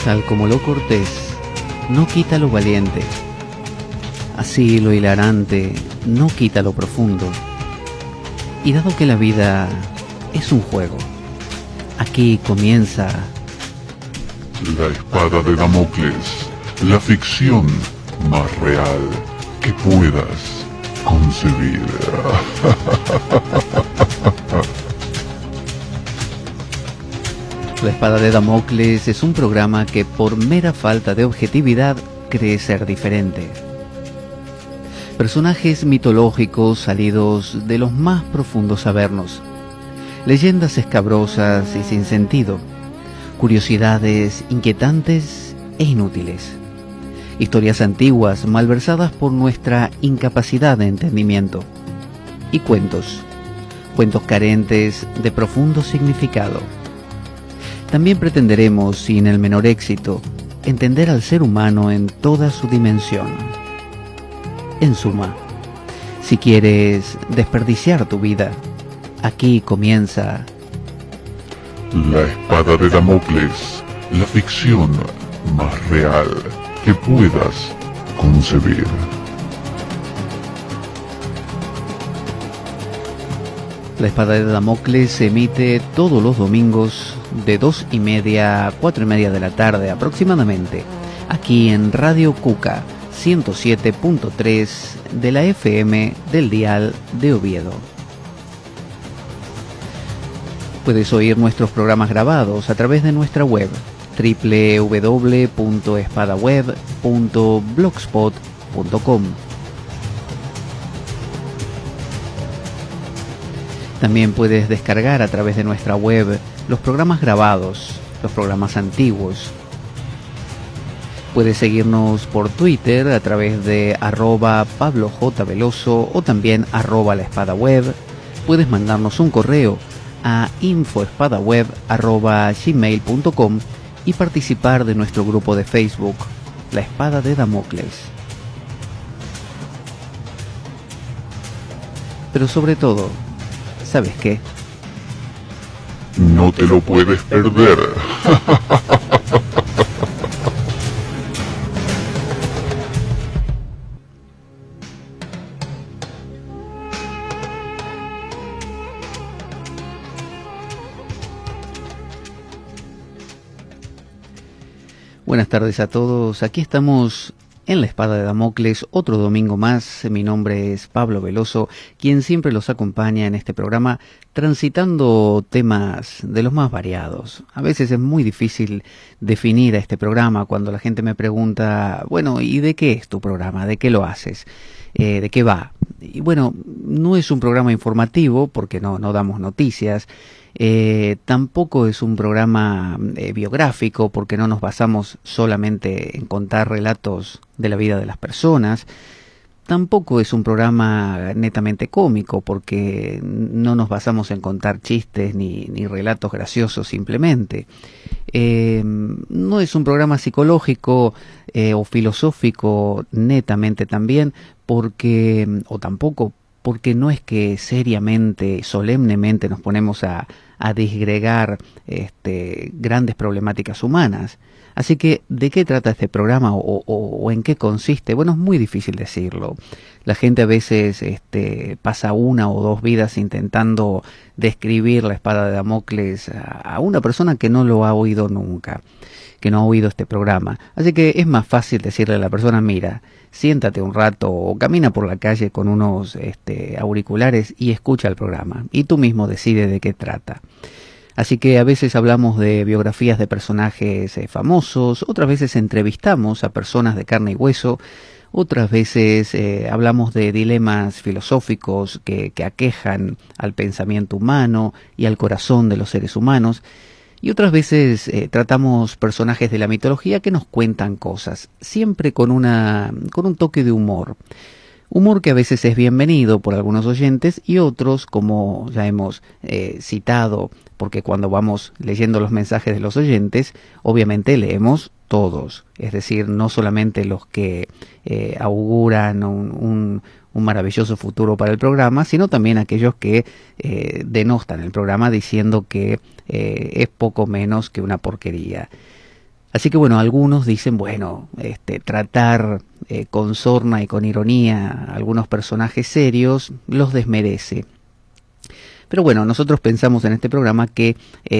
Tal como lo cortés no quita lo valiente, así lo hilarante no quita lo profundo. Y dado que la vida es un juego, aquí comienza La espada de Damocles, la ficción más real que puedas concebir. La espada de Damocles es un programa que por mera falta de objetividad cree ser diferente. Personajes mitológicos salidos de los más profundos avernos, leyendas escabrosas y sin sentido, curiosidades inquietantes e inútiles, historias antiguas malversadas por nuestra incapacidad de entendimiento, y cuentos carentes de profundo significado. También pretenderemos, sin el menor éxito, entender al ser humano en toda su dimensión. En suma, si quieres desperdiciar tu vida, aquí comienza La espada de Damocles, la ficción más real que puedas concebir. La espada de Damocles se emite todos los domingos de 2:30 a 4:30 de la tarde aproximadamente, aquí en Radio Cuca 107.3 de la FM del dial de Oviedo. Puedes oír nuestros programas grabados a través de nuestra web www.espadaweb.blogspot.com. También puedes descargar a través de nuestra web los programas grabados, los programas antiguos. Puedes seguirnos por Twitter a través de @PabloJVeloso o también @laespadaweb. Puedes mandarnos un correo a info@espadaweb@gmail.com y participar de nuestro grupo de Facebook, La Espada de Damocles. Pero sobre todo, ¿sabes qué? No te lo puedes perder. Buenas tardes a todos, aquí estamos en La Espada de Damocles, otro domingo más. Mi nombre es Pablo Veloso, quien siempre los acompaña en este programa, transitando temas de los más variados. A veces es muy difícil definir a este programa cuando la gente me pregunta, bueno, ¿y de qué es tu programa? ¿De qué lo haces? ¿De qué va? Y bueno, no es un programa informativo porque no damos noticias. Tampoco es un programa biográfico porque no nos basamos solamente en contar relatos de la vida de las personas. Tampoco es un programa netamente cómico porque no nos basamos en contar chistes ni relatos graciosos simplemente. No es un programa psicológico o filosófico netamente también porque, o tampoco porque no es que seriamente, solemnemente nos ponemos a disgregar grandes problemáticas humanas. Así que, ¿de qué trata este programa o en qué consiste? Bueno, es muy difícil decirlo. La gente a veces pasa una o dos vidas intentando describir la espada de Damocles a una persona que no lo ha oído nunca, que no ha oído este programa. Así que es más fácil decirle a la persona, mira, siéntate un rato o camina por la calle con unos auriculares y escucha el programa. Y tú mismo decides de qué trata. Así que a veces hablamos de biografías de personajes famosos, otras veces entrevistamos a personas de carne y hueso, otras veces hablamos de dilemas filosóficos que aquejan al pensamiento humano y al corazón de los seres humanos, y otras veces tratamos personajes de la mitología que nos cuentan cosas, siempre con un toque de humor. Humor que a veces es bienvenido por algunos oyentes y otros, como ya hemos citado, porque cuando vamos leyendo los mensajes de los oyentes, obviamente leemos todos, es decir, no solamente los que auguran un maravilloso futuro para el programa, sino también aquellos que denostan el programa diciendo que es poco menos que una porquería. Así que bueno, algunos dicen, bueno, tratar con sorna y con ironía a algunos personajes serios los desmerece. Pero bueno, nosotros pensamos en este programa que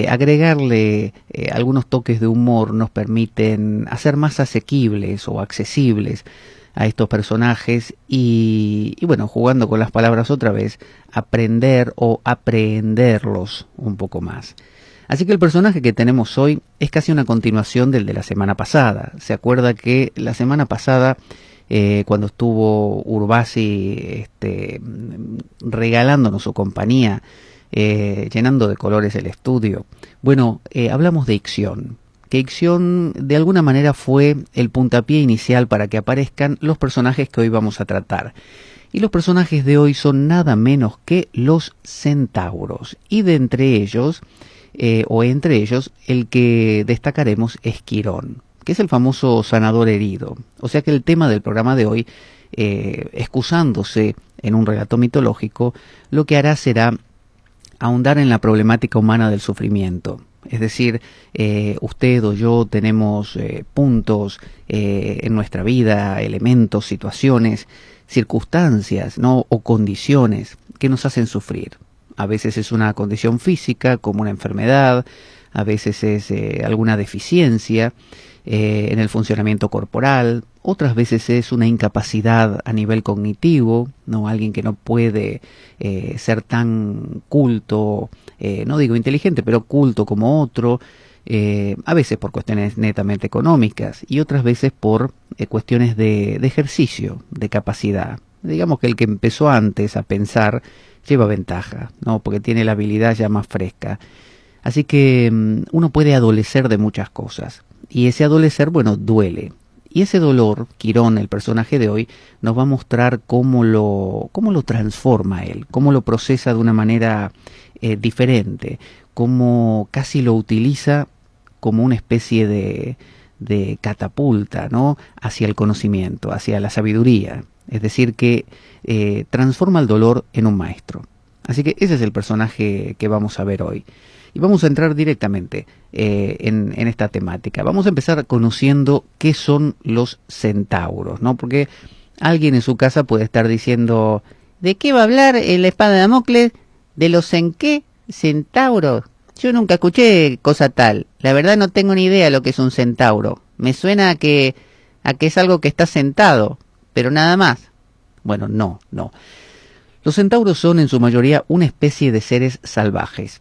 agregarle algunos toques de humor nos permiten hacer más asequibles o accesibles a estos personajes y bueno, jugando con las palabras otra vez, aprender o aprehenderlos un poco más. Así que el personaje que tenemos hoy es casi una continuación del de la semana pasada. Se acuerda que la semana pasada, cuando estuvo Urbasi regalándonos su compañía, llenando de colores el estudio, bueno, hablamos de Ixión. Que Ixión de alguna manera fue el puntapié inicial para que aparezcan los personajes que hoy vamos a tratar. Y los personajes de hoy son nada menos que los centauros. Y de entre ellos, entre ellos, el que destacaremos es Quirón, que es el famoso sanador herido. O sea que el tema del programa de hoy, excusándose en un relato mitológico, lo que hará será ahondar en la problemática humana del sufrimiento. Es decir, usted o yo tenemos puntos en nuestra vida, elementos, situaciones, circunstancias, ¿no? O condiciones que nos hacen sufrir. A veces es una condición física, como una enfermedad, a veces es alguna deficiencia en el funcionamiento corporal, otras veces es una incapacidad a nivel cognitivo, ¿no? Alguien que no puede ser tan culto, no digo inteligente, pero culto como otro, a veces por cuestiones netamente económicas y otras veces por cuestiones de ejercicio, de capacidad. Digamos que el que empezó antes a pensar lleva ventaja, ¿no? Porque tiene la habilidad ya más fresca. Así que uno puede adolecer de muchas cosas. Y ese adolecer, bueno, duele. Y ese dolor, Quirón, el personaje de hoy, nos va a mostrar cómo lo transforma él, cómo lo procesa de una manera diferente, cómo casi lo utiliza como una especie de catapulta, ¿no? Hacia el conocimiento, hacia la sabiduría. Es decir, que transforma el dolor en un maestro. Así que ese es el personaje que vamos a ver hoy. Y vamos a entrar directamente en esta temática. Vamos a empezar conociendo qué son los centauros, ¿no? Porque alguien en su casa puede estar diciendo, ¿de qué va a hablar en la espada de Damocles? ¿De los en qué? ¿Centauros? Yo nunca escuché cosa tal. La verdad no tengo ni idea de lo que es un centauro. Me suena a que es algo que está sentado, pero nada más. Bueno, no. Los centauros son en su mayoría una especie de seres salvajes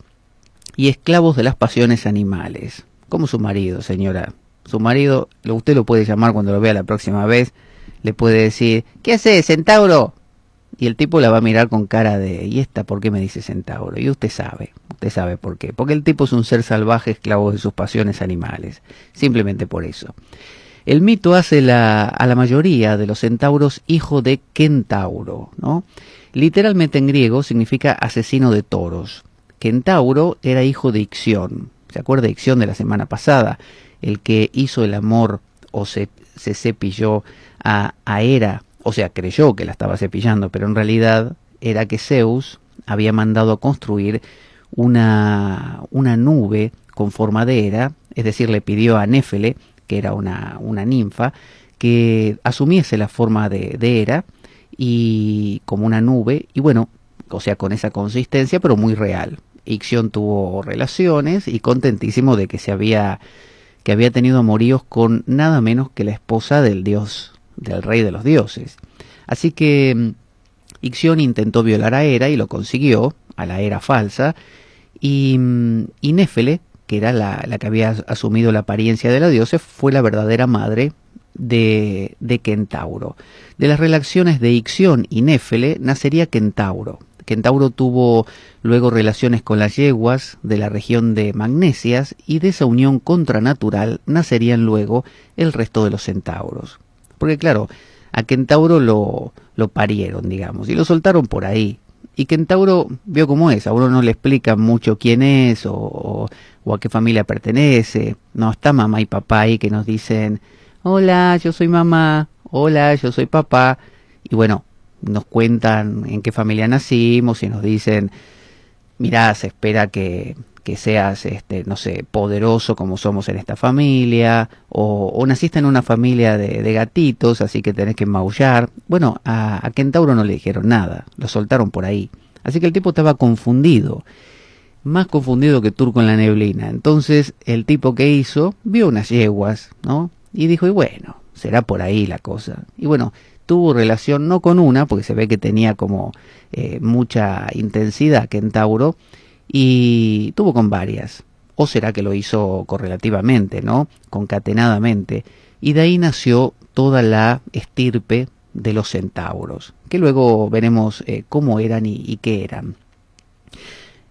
y esclavos de las pasiones animales, como su marido, señora. Su marido, usted lo puede llamar cuando lo vea la próxima vez, le puede decir, ¿qué hace, centauro? Y el tipo la va a mirar con cara de, ¿y esta por qué me dice centauro? Y usted sabe por qué. Porque el tipo es un ser salvaje, esclavo de sus pasiones animales, simplemente por eso. El mito hace a la mayoría de los centauros hijo de Kentauro, ¿no? Literalmente en griego significa asesino de toros. Kentauro era hijo de Ixión. ¿Se acuerda de Ixión de la semana pasada? El que hizo el amor o se cepilló a Hera, o sea, creyó que la estaba cepillando, pero en realidad era que Zeus había mandado a construir una nube con forma de Hera, es decir, le pidió a Néfele, que era una ninfa, que asumiese la forma de Hera y como una nube, y bueno, o sea, con esa consistencia, pero muy real. Ixión tuvo relaciones y contentísimo de que había tenido amoríos con nada menos que la esposa del dios, del rey de los dioses. Así que Ixión intentó violar a Hera y lo consiguió, a la Hera falsa, y Néfele, que era la que había asumido la apariencia de la diosa, fue la verdadera madre de Kentauro. De las relaciones de Ixión y Néfele nacería Kentauro. Kentauro tuvo luego relaciones con las yeguas de la región de Magnesias y de esa unión contranatural nacerían luego el resto de los centauros. Porque claro, a Kentauro lo parieron, digamos, y lo soltaron por ahí. Y Kentauro vio cómo es, a uno no le explican mucho quién es o a qué familia pertenece. No, está mamá y papá ahí que nos dicen, hola, yo soy mamá, hola, yo soy papá. Y bueno, nos cuentan en qué familia nacimos y nos dicen, mirá, se espera que que seas, no sé, poderoso como somos en esta familia, o naciste en una familia de gatitos, así que tenés que maullar. Bueno, a Kentauro no le dijeron nada, lo soltaron por ahí. Así que el tipo estaba confundido, más confundido que Turco en la neblina. Entonces el tipo que hizo, vio unas yeguas, ¿no? Y dijo, y bueno, será por ahí la cosa. Y bueno, tuvo relación no con una, porque se ve que tenía como mucha intensidad Kentauro, y tuvo con varias. O será que lo hizo correlativamente, ¿no? Concatenadamente. Y de ahí nació toda la estirpe de los centauros, que luego veremos cómo eran y qué eran.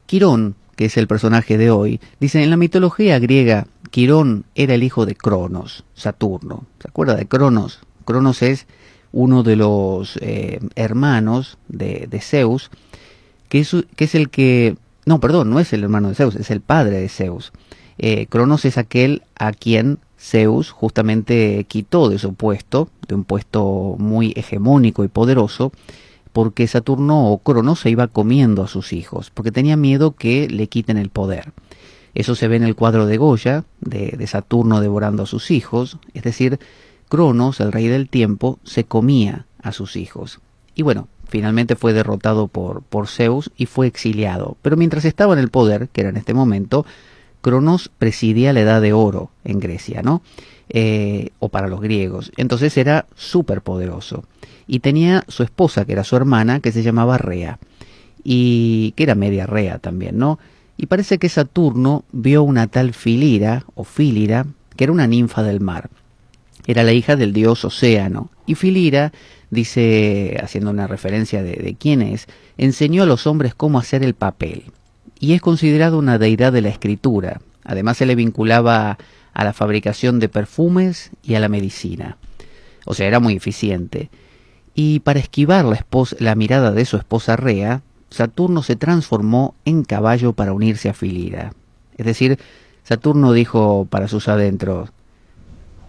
Quirón, que es el personaje de hoy, dice, en la mitología griega, Quirón era el hijo de Cronos, Saturno. ¿Se acuerda de Cronos? Cronos es uno de los hermanos de Zeus, que es el que... No, perdón, no es el hermano de Zeus, es el padre de Zeus. Cronos es aquel a quien Zeus justamente quitó de su puesto, de un puesto muy hegemónico y poderoso, porque Saturno o Cronos se iba comiendo a sus hijos, porque tenía miedo que le quiten el poder. Eso se ve en el cuadro de Goya, de Saturno devorando a sus hijos, es decir, Cronos, el rey del tiempo, se comía a sus hijos. Y bueno, finalmente fue derrotado por Zeus y fue exiliado. Pero mientras estaba en el poder, que era en este momento, Cronos presidía la Edad de Oro en Grecia, ¿no? O para los griegos. Entonces era súper poderoso. Y tenía su esposa, que era su hermana, que se llamaba Rea. Y que era media Rea también, ¿no? Y parece que Saturno vio una tal Filira, o Fílira, que era una ninfa del mar. Era la hija del dios Océano. Y Filira, dice, haciendo una referencia de quién es, enseñó a los hombres cómo hacer el papel. Y es considerado una deidad de la escritura. Además se le vinculaba a la fabricación de perfumes y a la medicina. O sea, era muy eficiente. Y para esquivar la mirada de su esposa Rea, Saturno se transformó en caballo para unirse a Filira. Es decir, Saturno dijo para sus adentros,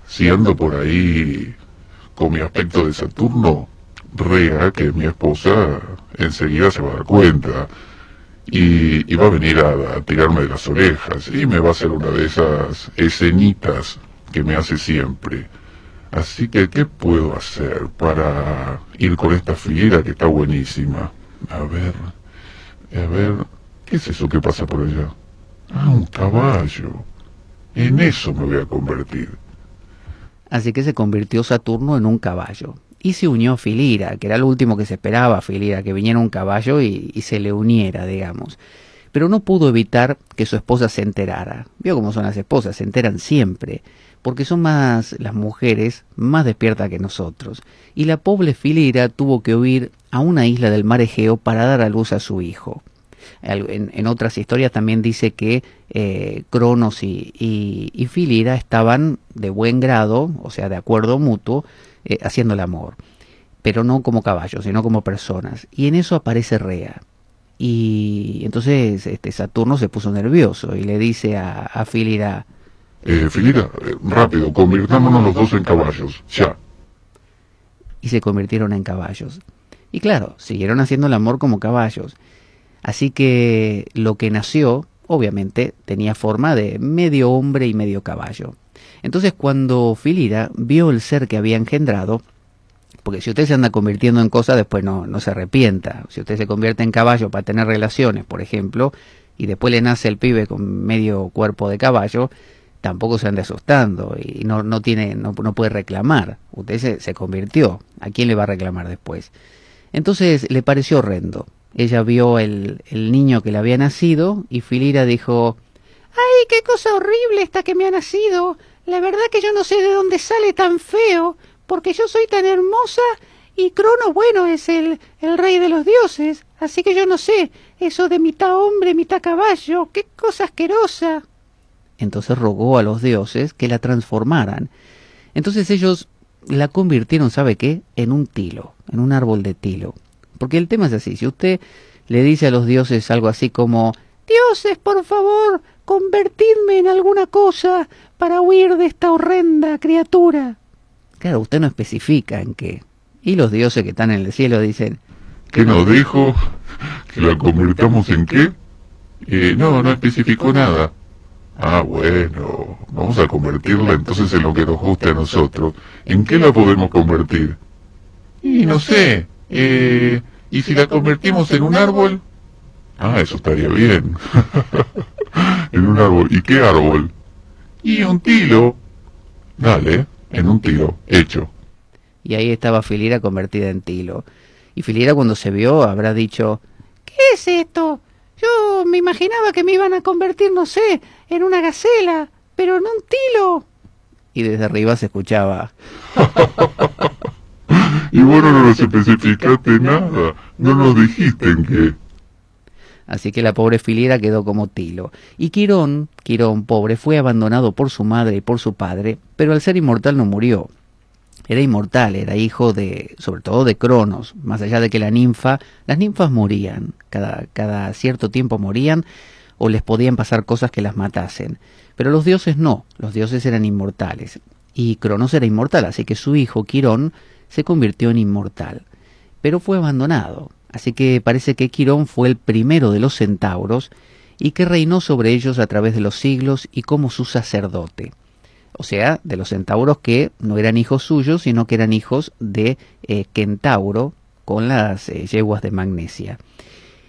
si ando por ahí con mi aspecto de Saturno, Rea, que es mi esposa, enseguida se va a dar cuenta. Y va a venir a tirarme de las orejas y me va a hacer una de esas escenitas que me hace siempre. Así que, ¿qué puedo hacer para ir con esta Filira que está buenísima? A ver, ¿qué es eso que pasa por allá? Ah, un caballo. En eso me voy a convertir. Así que se convirtió Saturno en un caballo. Y se unió a Filira, que era lo último que se esperaba, Filira, que viniera un caballo y se le uniera, digamos. Pero no pudo evitar que su esposa se enterara. Vio cómo son las esposas, se enteran siempre, porque son más las mujeres más despiertas que nosotros. Y la pobre Filira tuvo que huir a una isla del mar Egeo para dar a luz a su hijo. En otras historias también dice que Cronos y Filira estaban de buen grado, o sea, de acuerdo mutuo, haciendo el amor, pero no como caballos, sino como personas. Y en eso aparece Rea. Y entonces Saturno se puso nervioso y le dice a Filira, Filira, rápido, convirtámonos los dos en caballos, ya. Y se convirtieron en caballos. Y claro, siguieron haciendo el amor como caballos. Así que lo que nació, obviamente, tenía forma de medio hombre y medio caballo. Entonces cuando Filira vio el ser que había engendrado, porque si usted se anda convirtiendo en cosas, después no se arrepienta. Si usted se convierte en caballo para tener relaciones, por ejemplo, y después le nace el pibe con medio cuerpo de caballo, tampoco se ande asustando y no puede reclamar. Usted se convirtió. ¿A quién le va a reclamar después? Entonces le pareció horrendo. Ella vio el niño que le había nacido y Filira dijo, ¡ay, qué cosa horrible esta que me ha nacido! La verdad que yo no sé de dónde sale tan feo, porque yo soy tan hermosa y Cronos, bueno, es el rey de los dioses, así que yo no sé, eso de mitad hombre, mitad caballo, qué cosa asquerosa. Entonces rogó a los dioses que la transformaran. Entonces ellos la convirtieron, ¿sabe qué? En un tilo, en un árbol de tilo. Porque el tema es así, si usted le dice a los dioses algo así como, dioses, por favor, convertidme en alguna cosa para huir de esta horrenda criatura. Claro, usted no especifica en qué. Y los dioses que están en el cielo dicen, ¿qué nos dijo? ¿Que la convirtamos en qué? No, no especificó nada. Ah, bueno, vamos a convertirla entonces en lo que nos guste a nosotros. ¿En qué la podemos convertir? Y no sé, ¿y si la convertimos en un árbol? Ah, eso estaría bien. En un árbol. ¿Y qué árbol? Y un tilo. Dale, en un tilo, hecho. Y ahí estaba Filira convertida en Tilo. Y Filira cuando se vio habrá dicho, ¿qué es esto? Yo me imaginaba que me iban a convertir, no sé, en una gacela, pero en un Tilo. Y desde arriba se escuchaba. Y bueno, no nos especificaste nada. No nos dijiste en qué. Así que la pobre Filira quedó como Tilo. Y Quirón, pobre, fue abandonado por su madre y por su padre, pero al ser inmortal no murió. Era inmortal, era hijo de, sobre todo de Cronos, más allá de que las ninfas morían, cada cierto tiempo morían o les podían pasar cosas que las matasen. Pero los dioses no, los dioses eran inmortales. Y Cronos era inmortal, así que su hijo Quirón se convirtió en inmortal. Pero fue abandonado, así que parece que Quirón fue el primero de los centauros y que reinó sobre ellos a través de los siglos y como su sacerdote. O sea, de los centauros que no eran hijos suyos, sino que eran hijos de Kentauro con las yeguas de Magnesia.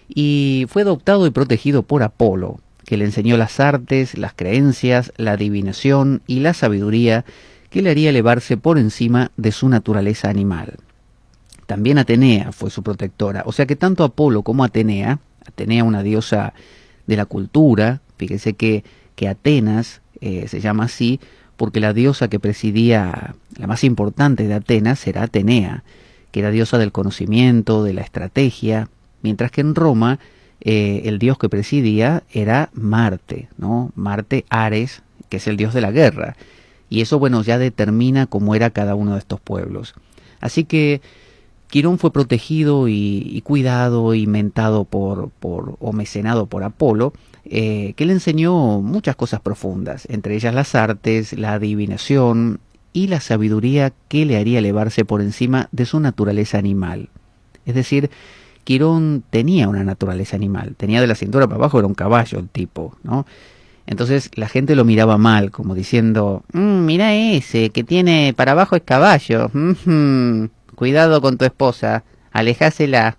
Y fue adoptado y protegido por Apolo, que le enseñó las artes, las creencias, la adivinación y la sabiduría que le haría elevarse por encima de su naturaleza animal. También Atenea fue su protectora, o sea que tanto Apolo como Atenea, una diosa de la cultura, fíjese que Atenas se llama así, porque la diosa que presidía, la más importante de Atenas, era Atenea, que era diosa del conocimiento, de la estrategia, mientras que en Roma el dios que presidía era Marte, ¿no? Marte Ares, que es el dios de la guerra. Y eso, bueno, ya determina cómo era cada uno de estos pueblos. Así que Quirón fue protegido y cuidado y mentado o mecenado por Apolo, que le enseñó muchas cosas profundas, entre ellas las artes, la adivinación y la sabiduría que le haría elevarse por encima de su naturaleza animal. Es decir, Quirón tenía una naturaleza animal, tenía de la cintura para abajo, era un caballo el tipo, ¿no? Entonces la gente lo miraba mal, como diciendo, mira ese, que tiene para abajo es caballo, cuidado con tu esposa, alejásela.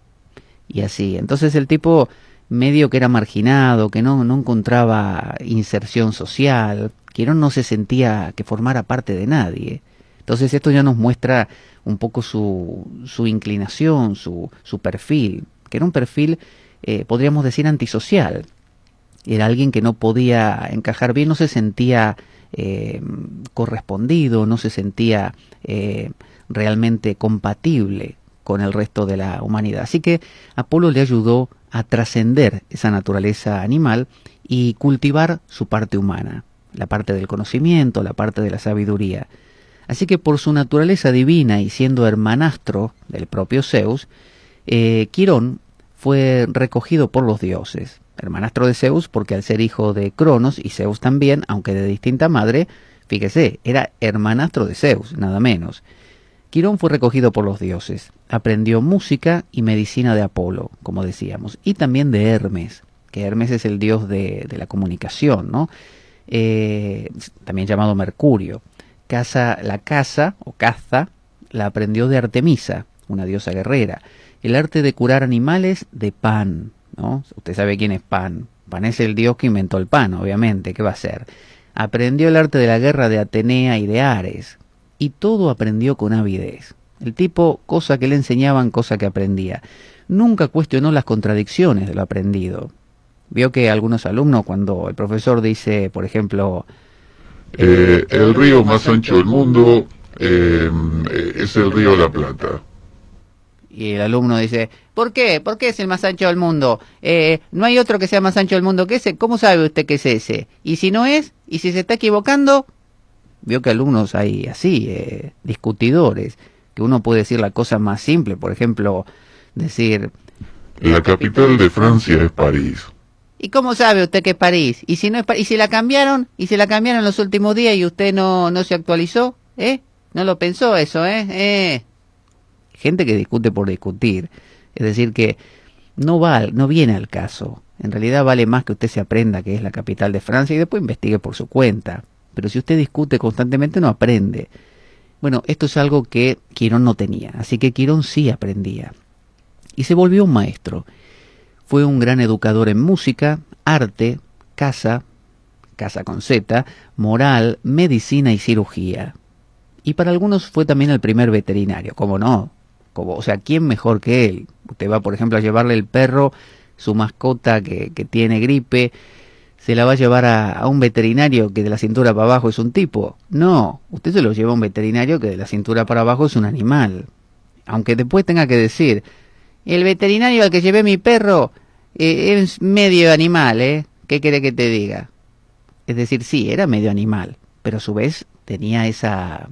Y así, entonces el tipo medio que era marginado, que no encontraba inserción social, Quirón no se sentía que formara parte de nadie. Entonces esto ya nos muestra un poco su inclinación, su perfil, que era un perfil, podríamos decir, antisocial. Era alguien que no podía encajar bien, no se sentía correspondido, no se sentía realmente compatible con el resto de la humanidad. Así que Apolo le ayudó a trascender esa naturaleza animal y cultivar su parte humana, la parte del conocimiento, la parte de la sabiduría. Así que por su naturaleza divina y siendo hermanastro del propio Zeus, Quirón fue recogido por los dioses. Hermanastro de Zeus porque al ser hijo de Cronos y Zeus también, aunque de distinta madre, fíjese, era hermanastro de Zeus, nada menos. Quirón fue recogido por los dioses, aprendió música y medicina de Apolo, como decíamos, y también de Hermes, que Hermes es el dios de la comunicación, ¿no? También llamado Mercurio. La caza la aprendió de Artemisa, una diosa guerrera. El arte de curar animales de Pan, ¿no? Usted sabe quién es Pan. Pan es el dios que inventó el pan, obviamente, ¿qué va a ser? Aprendió el arte de la guerra de Atenea y de Ares. Y todo aprendió con avidez. El tipo, cosa que le enseñaban, cosa que aprendía. Nunca cuestionó las contradicciones de lo aprendido. Vio que algunos alumnos, cuando el profesor dice, por ejemplo, el río más ancho del mundo es el río La Plata. y el alumno dice, ¿por qué? ¿Por qué es el más ancho del mundo? ¿No hay otro que sea más ancho del mundo que ese? ¿Cómo sabe usted que es ese? Y si no es, y si se está equivocando, vio que alumnos hay así, discutidores, que uno puede decir la cosa más simple, por ejemplo, decir, La capital de Francia es París. ¿y cómo sabe usted que es París? ¿Y si no es ¿Y si la cambiaron? ¿Y si la cambiaron los últimos días y usted no se actualizó? ¿No lo pensó eso, Gente que discute por discutir. Es decir, que no viene al caso. En realidad vale más que usted se aprenda que es la capital de Francia y después investigue por su cuenta. Pero si usted discute constantemente no aprende. Bueno, esto es algo que Quirón no tenía, así que Quirón sí aprendía. Y se volvió un maestro. Fue un gran educador en música, arte, casa con Z, moral, medicina y cirugía. Y para algunos fue también el primer veterinario, ¿cómo no? O sea, ¿quién mejor que él? Usted va, por ejemplo, a llevarle el perro, su mascota que tiene gripe, se la va a llevar a un veterinario que de la cintura para abajo es un tipo. No, usted se lo lleva a un veterinario que de la cintura para abajo es un animal. Aunque después tenga que decir, el veterinario al que llevé mi perro es medio animal, ¿eh? ¿Qué quiere que te diga? Es decir, sí, era medio animal, pero a su vez tenía esa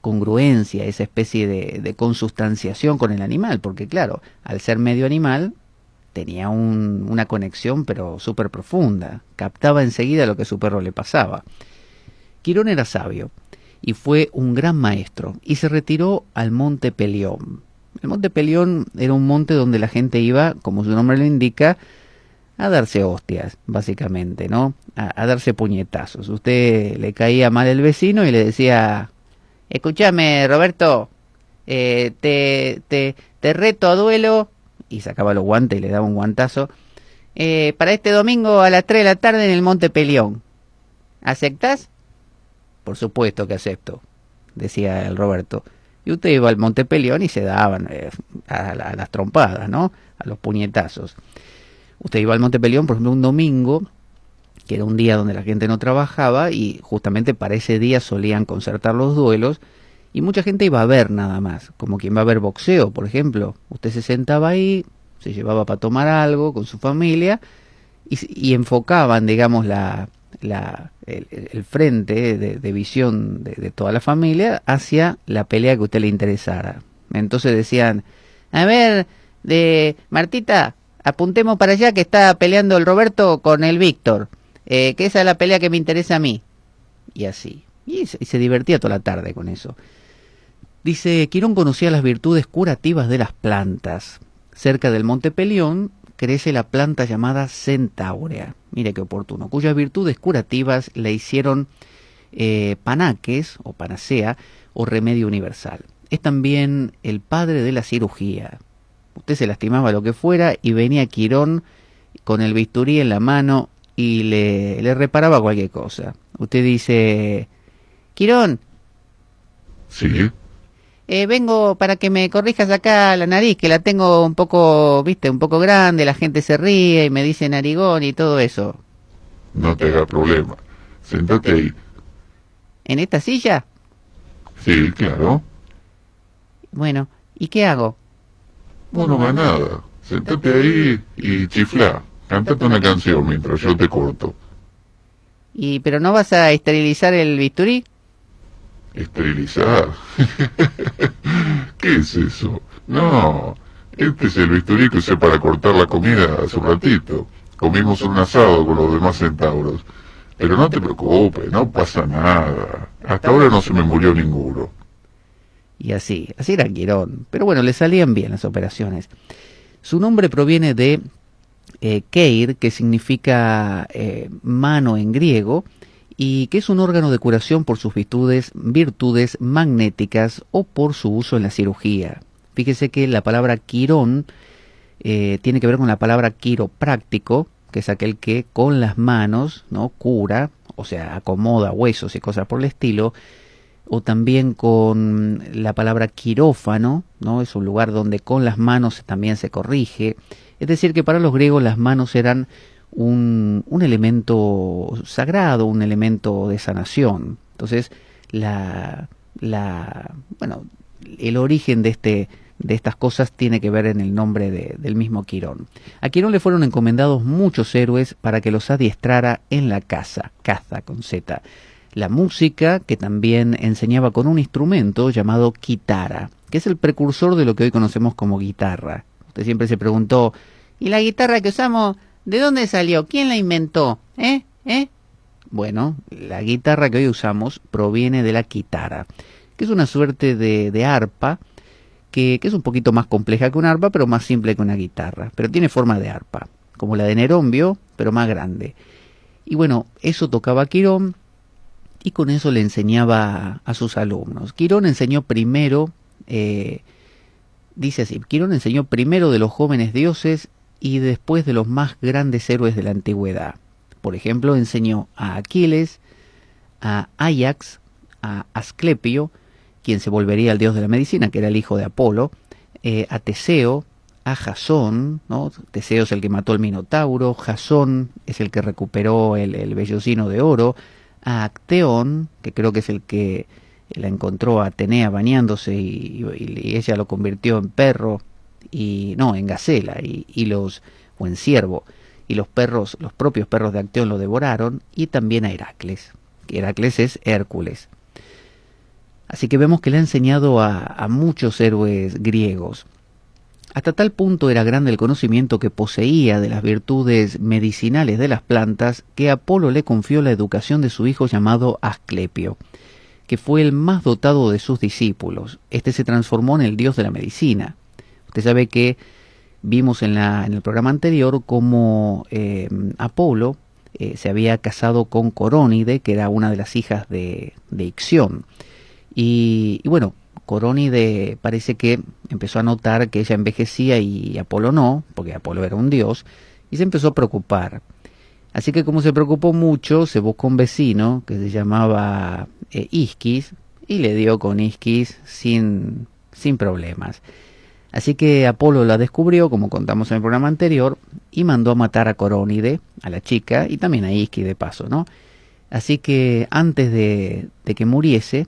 congruencia, esa especie de consustanciación con el animal, porque claro, al ser medio animal, tenía una conexión pero súper profunda, captaba enseguida lo que a su perro le pasaba. Quirón era sabio y fue un gran maestro y se retiró al monte Pelión. El monte Pelión era un monte donde la gente iba, como su nombre lo indica, a darse hostias, básicamente, ¿no? A darse puñetazos. Usted le caía mal el vecino y le decía, escúchame, Roberto, te reto a duelo, y sacaba los guantes y le daba un guantazo, para este domingo a las 3 de la tarde en el Monte Pelión. ¿Aceptás? Por supuesto que acepto, decía el Roberto. Y usted iba al Monte Pelión y se daban a las trompadas, ¿no? A los puñetazos. Usted iba al Monte Pelión, por ejemplo, un domingo, que era un día donde la gente no trabajaba, y justamente para ese día solían concertar los duelos, y mucha gente iba a ver nada más, como quien va a ver boxeo, por ejemplo. Usted se sentaba ahí, se llevaba para tomar algo con su familia, y enfocaban, digamos, el frente de visión de toda la familia hacia la pelea que a usted le interesara. Entonces decían, a ver, Martita, apuntemos para allá que está peleando el Roberto con el Víctor, que esa es la pelea que me interesa a mí. Y así. Y se divertía toda la tarde con eso. Dice, Quirón conocía las virtudes curativas de las plantas. Cerca del Monte Pelión crece la planta llamada centaurea. Mire qué oportuno. Cuyas virtudes curativas le hicieron panaques o panacea o remedio universal. Es también el padre de la cirugía. Usted se lastimaba lo que fuera y venía Quirón con el bisturí en la mano y le reparaba cualquier cosa. Usted dice, Quirón. Sí. Vengo para que me corrijas acá la nariz, que la tengo un poco, viste, un poco grande, la gente se ríe y me dice narigón y todo eso. No te haga problema. Séntate ahí. ¿En esta silla? Sí, claro. Bueno, ¿y qué hago? Bueno, más nada. Séntate ahí y chiflá. Cántate una canción mientras yo te corto. ¿Pero no vas a esterilizar el bisturí? ¿Esterilizar? ¿Qué es eso? No, este es el bisturí que usé para cortar la comida hace un ratito. Comimos un asado con los demás centauros. Pero no te preocupes, no pasa nada. Hasta ahora no se me murió ninguno. Y así era Quirón. Pero bueno, le salían bien las operaciones. Su nombre proviene de Keir, que significa mano en griego, y que es un órgano de curación por sus virtudes magnéticas o por su uso en la cirugía. Fíjese que la palabra quirón tiene que ver con la palabra quiropráctico, que es aquel que con las manos, ¿no?, cura, o sea, acomoda huesos y cosas por el estilo, o también con la palabra quirófano, ¿no? Es un lugar donde con las manos también se corrige. Es decir, que para los griegos las manos eran un elemento sagrado, un elemento de sanación. Entonces, bueno, el origen de estas cosas tiene que ver en el nombre del mismo Quirón. A Quirón le fueron encomendados muchos héroes para que los adiestrara en la caza con Z. La música, que también enseñaba con un instrumento llamado quitara, que es el precursor de lo que hoy conocemos como guitarra. Usted siempre se preguntó, ¿y la guitarra que usamos, de dónde salió? ¿Quién la inventó? Bueno, la guitarra que hoy usamos proviene de la quitara, que es una suerte de arpa, que es un poquito más compleja que una arpa, pero más simple que una guitarra, pero tiene forma de arpa. como la de Nerón, ¿vio? Pero más grande. Y bueno, eso tocaba Quirón y con eso le enseñaba a sus alumnos. Quirón enseñó primero, dice así, Quirón enseñó primero de los jóvenes dioses y después de los más grandes héroes de la antigüedad. Por ejemplo, enseñó a Aquiles, a Ajax, a Asclepio, quien se volvería el dios de la medicina, que era el hijo de Apolo, a Teseo, a Jasón, ¿no? Teseo es el que mató al Minotauro, Jasón es el que recuperó el vellocino de oro, a Acteón, que creo que es el que la encontró a Atenea bañándose y ella lo convirtió en perro, y no, en gacela, o en ciervo, y los propios perros de Acteón lo devoraron, y también a Heracles, que Heracles es Hércules. Así que vemos que le ha enseñado a muchos héroes griegos. Hasta tal punto era grande el conocimiento que poseía de las virtudes medicinales de las plantas que Apolo le confió la educación de su hijo llamado Asclepio, que fue el más dotado de sus discípulos. Este se transformó en el dios de la medicina. Usted sabe que vimos en el programa anterior cómo Apolo se había casado con Corónide, que era una de las hijas de Ixión. Y bueno, Corónide parece que empezó a notar que ella envejecía y Apolo no, porque Apolo era un dios, y se empezó a preocupar. Así que como se preocupó mucho, se buscó un vecino que se llamaba Isquis, y le dio con Isquis sin problemas. Así que Apolo la descubrió, como contamos en el programa anterior, y mandó a matar a Corónide, a la chica, y también a Isquis de paso, ¿no? Así que antes de que muriese,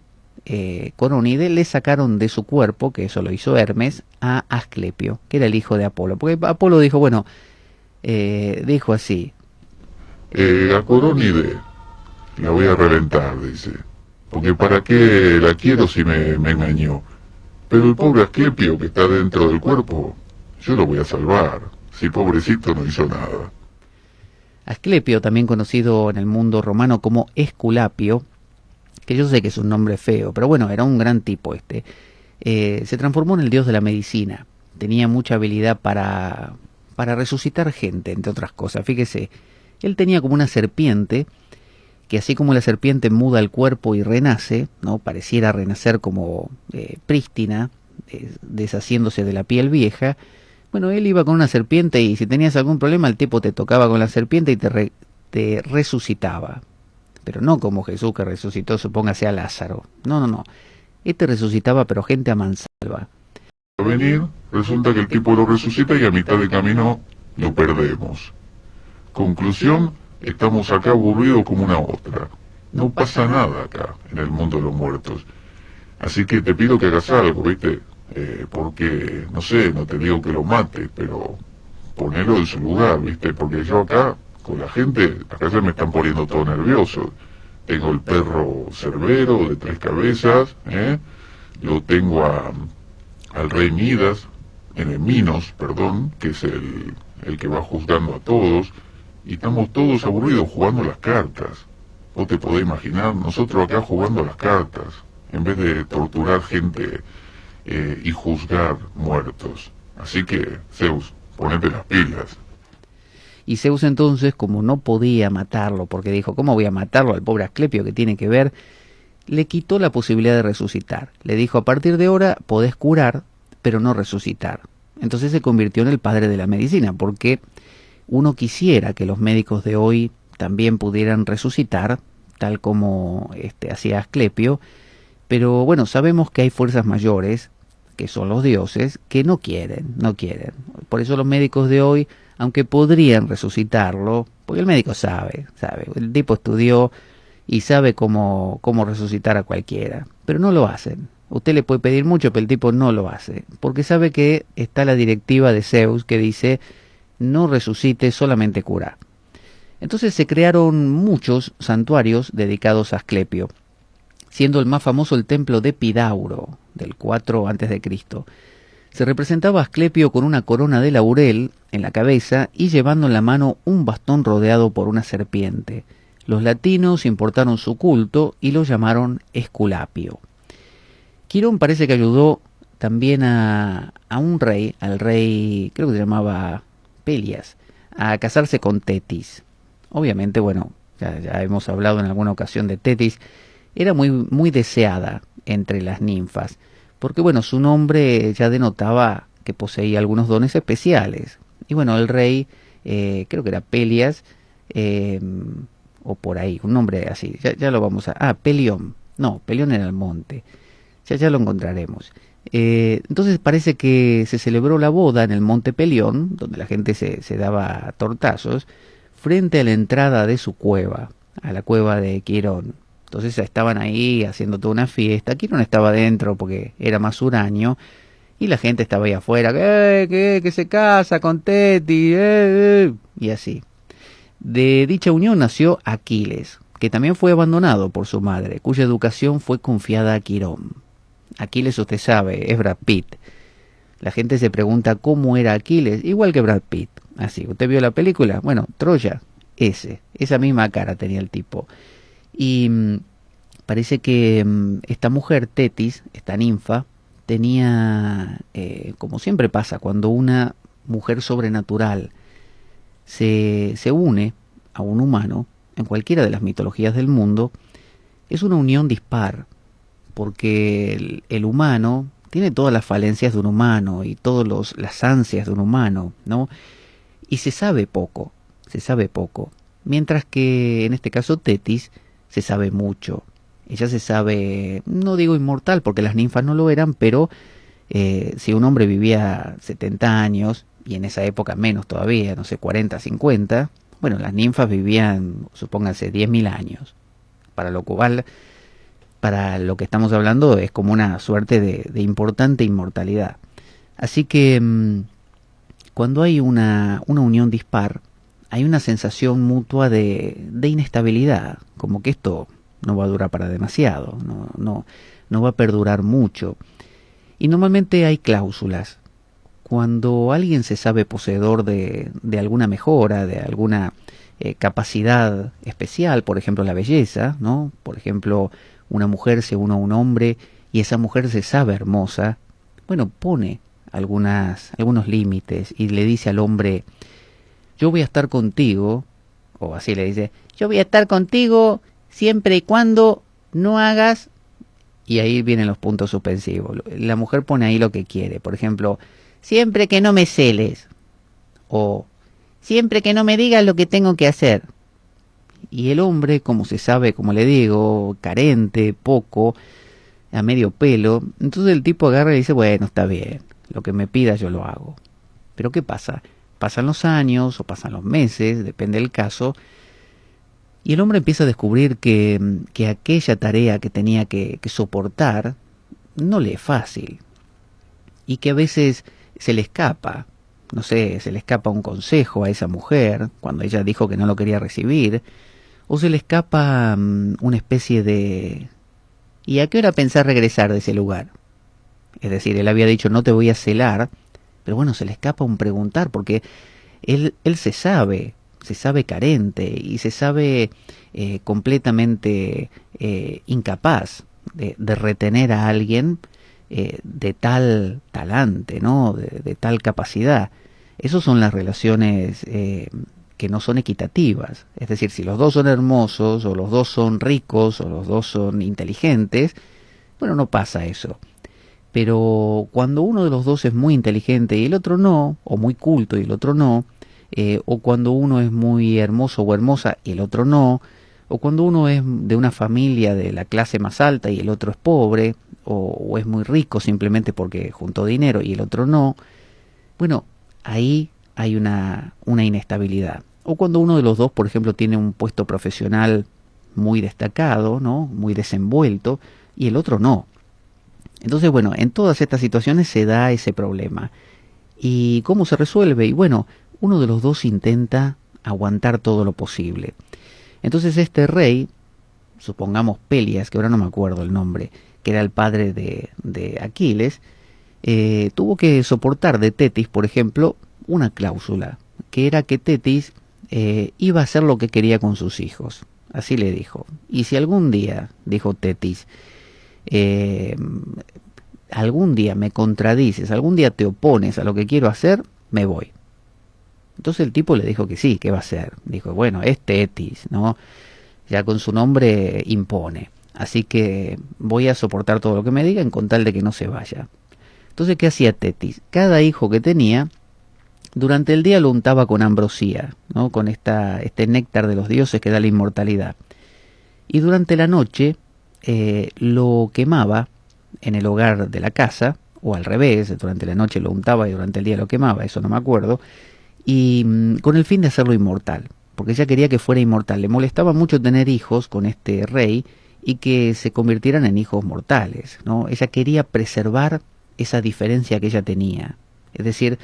Corónide le sacaron de su cuerpo, que eso lo hizo Hermes, a Asclepio, que era el hijo de Apolo. Porque Apolo dijo, bueno, dijo así. A Corónide la voy a reventar, dice. Porque para qué la quiero si me engañó. Pero el pobre Asclepio que está dentro del cuerpo, yo lo voy a salvar. Si pobrecito no hizo nada. Asclepio, también conocido en el mundo romano como Esculapio, que yo sé que es un nombre feo, pero bueno, era un gran tipo este. Se transformó en el dios de la medicina. Tenía mucha habilidad para resucitar gente, entre otras cosas. Fíjese, él tenía como una serpiente, que así como la serpiente muda el cuerpo y renace, ¿no? Pareciera renacer como prístina, deshaciéndose de la piel vieja. Bueno, él iba con una serpiente y si tenías algún problema, el tipo te tocaba con la serpiente y te resucitaba. Pero no como Jesús que resucitó, supóngase a Lázaro. No. Este resucitaba, pero gente a mansalva. A venir, resulta que el tipo lo resucita y a mitad de camino lo perdemos. Conclusión, estamos acá aburridos como una otra. No pasa nada acá, en el mundo de los muertos. Así que te pido que hagas algo, ¿viste? Porque, no sé, no te digo que lo mate, pero ponelo en su lugar, ¿viste? Porque yo acá, con la gente, acá se me están poniendo todo nervioso. Tengo el perro Cerbero de 3 cabezas, lo tengo al rey Midas, Minos, perdón, que es el que va juzgando a todos, y estamos todos aburridos jugando las cartas. Vos te podés imaginar, nosotros acá jugando las cartas, en vez de torturar gente y juzgar muertos. Así que, Zeus, ponete las pilas. Y Zeus entonces, como no podía matarlo, porque dijo, ¿cómo voy a matarlo al pobre Asclepio que tiene que ver? Le quitó la posibilidad de resucitar. Le dijo, a partir de ahora podés curar, pero no resucitar. Entonces se convirtió en el padre de la medicina, porque uno quisiera que los médicos de hoy también pudieran resucitar, tal como hacía Asclepio, pero bueno, sabemos que hay fuerzas mayores, que son los dioses, que no quieren. Por eso los médicos de hoy, aunque podrían resucitarlo, porque el médico sabe, el tipo estudió y sabe cómo resucitar a cualquiera, pero no lo hacen. Usted le puede pedir mucho, pero el tipo no lo hace, porque sabe que está la directiva de Zeus que dice, no resucite, solamente cura. Entonces se crearon muchos santuarios dedicados a Asclepio, siendo el más famoso el templo de Epidauro, del 4 a.C. Se representaba a Asclepio con una corona de laurel en la cabeza y llevando en la mano un bastón rodeado por una serpiente. Los latinos importaron su culto y lo llamaron Esculapio. Quirón parece que ayudó también a un rey, al rey, creo que se llamaba Pelias, a casarse con Tetis. Obviamente, bueno, ya hemos hablado en alguna ocasión de Tetis, era muy deseada entre las ninfas, porque bueno, su nombre ya denotaba que poseía algunos dones especiales. Y bueno, el rey, creo que era Pelias, eh, o por ahí, un nombre así, ya lo vamos a... Ah, Pelión, no, Pelión era el monte, ya lo encontraremos. Entonces parece que se celebró la boda en el monte Pelión, donde la gente se daba tortazos, frente a la entrada de su cueva, a la cueva de Quirón. Entonces estaban ahí haciendo toda una fiesta. Quirón estaba dentro porque era más huraño y la gente estaba ahí afuera, que se casa con Teti, y así. De dicha unión nació Aquiles, que también fue abandonado por su madre, cuya educación fue confiada a Quirón. Aquiles, usted sabe, es Brad Pitt. La gente se pregunta cómo era Aquiles, igual que Brad Pitt. Así, ¿usted vio la película? Bueno, Troya, esa misma cara tenía el tipo. Y parece que esta mujer, Tetis, esta ninfa, tenía, como siempre pasa, cuando una mujer sobrenatural se une a un humano, en cualquiera de las mitologías del mundo, es una unión dispar, porque el humano tiene todas las falencias de un humano y todas las ansias de un humano, ¿no? Y se sabe poco, mientras que en este caso Tetis se sabe mucho. Ella se sabe, no digo inmortal porque las ninfas no lo eran, pero si un hombre vivía 70 años, y en esa época menos todavía, no sé, 40, 50, bueno, las ninfas vivían, supónganse, 10.000 años, para lo cual, para lo que estamos hablando, es como una suerte de importante inmortalidad. Así que cuando hay una unión dispar, hay una sensación mutua de inestabilidad, como que esto no va a durar para demasiado, no va a perdurar mucho. Y normalmente hay cláusulas. Cuando alguien se sabe poseedor de alguna mejora, de alguna capacidad especial, por ejemplo la belleza, ¿no? Por ejemplo, una mujer se une a un hombre y esa mujer se sabe hermosa, bueno, pone algunos límites y le dice al hombre, yo voy a estar contigo, o así le dice, yo voy a estar contigo siempre y cuando no hagas, y ahí vienen los puntos suspensivos. La mujer pone ahí lo que quiere, por ejemplo, siempre que no me celes, o siempre que no me digas lo que tengo que hacer. Y el hombre, como se sabe, como le digo, carente, poco, a medio pelo, entonces el tipo agarra y dice, bueno, está bien, lo que me pidas yo lo hago. Pero ¿qué pasa? Pasan los años o pasan los meses, depende del caso, y el hombre empieza a descubrir que aquella tarea que tenía que soportar no le es fácil, y que a veces se le escapa, no sé, se le escapa un consejo a esa mujer cuando ella dijo que no lo quería recibir, o se le escapa una especie de... ¿Y a qué hora pensás regresar de ese lugar? Es decir, él había dicho no te voy a celar, pero bueno, se le escapa un preguntar porque él se sabe carente y se sabe completamente incapaz de retener a alguien de tal talante, ¿no? De tal capacidad. Esas son las relaciones que no son equitativas. Es decir, si los dos son hermosos, o los dos son ricos, o los dos son inteligentes, bueno, no pasa eso. Pero cuando uno de los dos es muy inteligente y el otro no, o muy culto y el otro no, o cuando uno es muy hermoso o hermosa y el otro no, o cuando uno es de una familia de la clase más alta y el otro es pobre, o es muy rico simplemente porque juntó dinero y el otro no, bueno, ahí hay una inestabilidad. O cuando uno de los dos, por ejemplo, tiene un puesto profesional muy destacado, ¿no? Muy desenvuelto, y el otro no. Entonces, bueno, en todas estas situaciones se da ese problema. ¿Y cómo se resuelve? Y bueno, uno de los dos intenta aguantar todo lo posible. Entonces este rey, supongamos Pelias, que ahora no me acuerdo el nombre, que era el padre de Aquiles, tuvo que soportar de Tetis, por ejemplo, una cláusula, que era que Tetis iba a hacer lo que quería con sus hijos. Así le dijo. Y si algún día, dijo Tetis, algún día me contradices, algún día te opones a lo que quiero hacer, me voy. Entonces el tipo le dijo que sí, ¿qué va a hacer? Dijo, bueno, es Tetis, ¿no? Ya con su nombre impone. Así que voy a soportar todo lo que me digan con tal de que no se vaya. Entonces, ¿qué hacía Tetis? Cada hijo que tenía, durante el día lo untaba con ambrosía, ¿no? Con este néctar de los dioses que da la inmortalidad. Y durante la noche lo quemaba en el hogar de la casa, o al revés, durante la noche lo untaba y durante el día lo quemaba, eso no me acuerdo, y con el fin de hacerlo inmortal, porque ella quería que fuera inmortal. Le molestaba mucho tener hijos con este rey y que se convirtieran en hijos mortales, ¿no? Ella quería preservar esa diferencia que ella tenía. Es decir,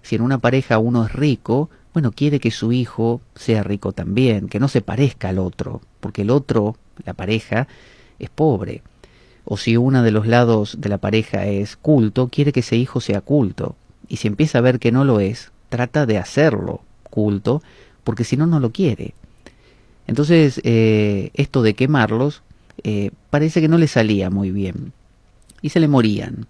si en una pareja uno es rico, bueno, quiere que su hijo sea rico también, que no se parezca al otro, porque el otro, la pareja, es pobre. O si uno de los lados de la pareja es culto, quiere que ese hijo sea culto. Y si empieza a ver que no lo es, trata de hacerlo culto, porque si no, no lo quiere. Entonces, esto de quemarlos, parece que no le salía muy bien. Y se le morían.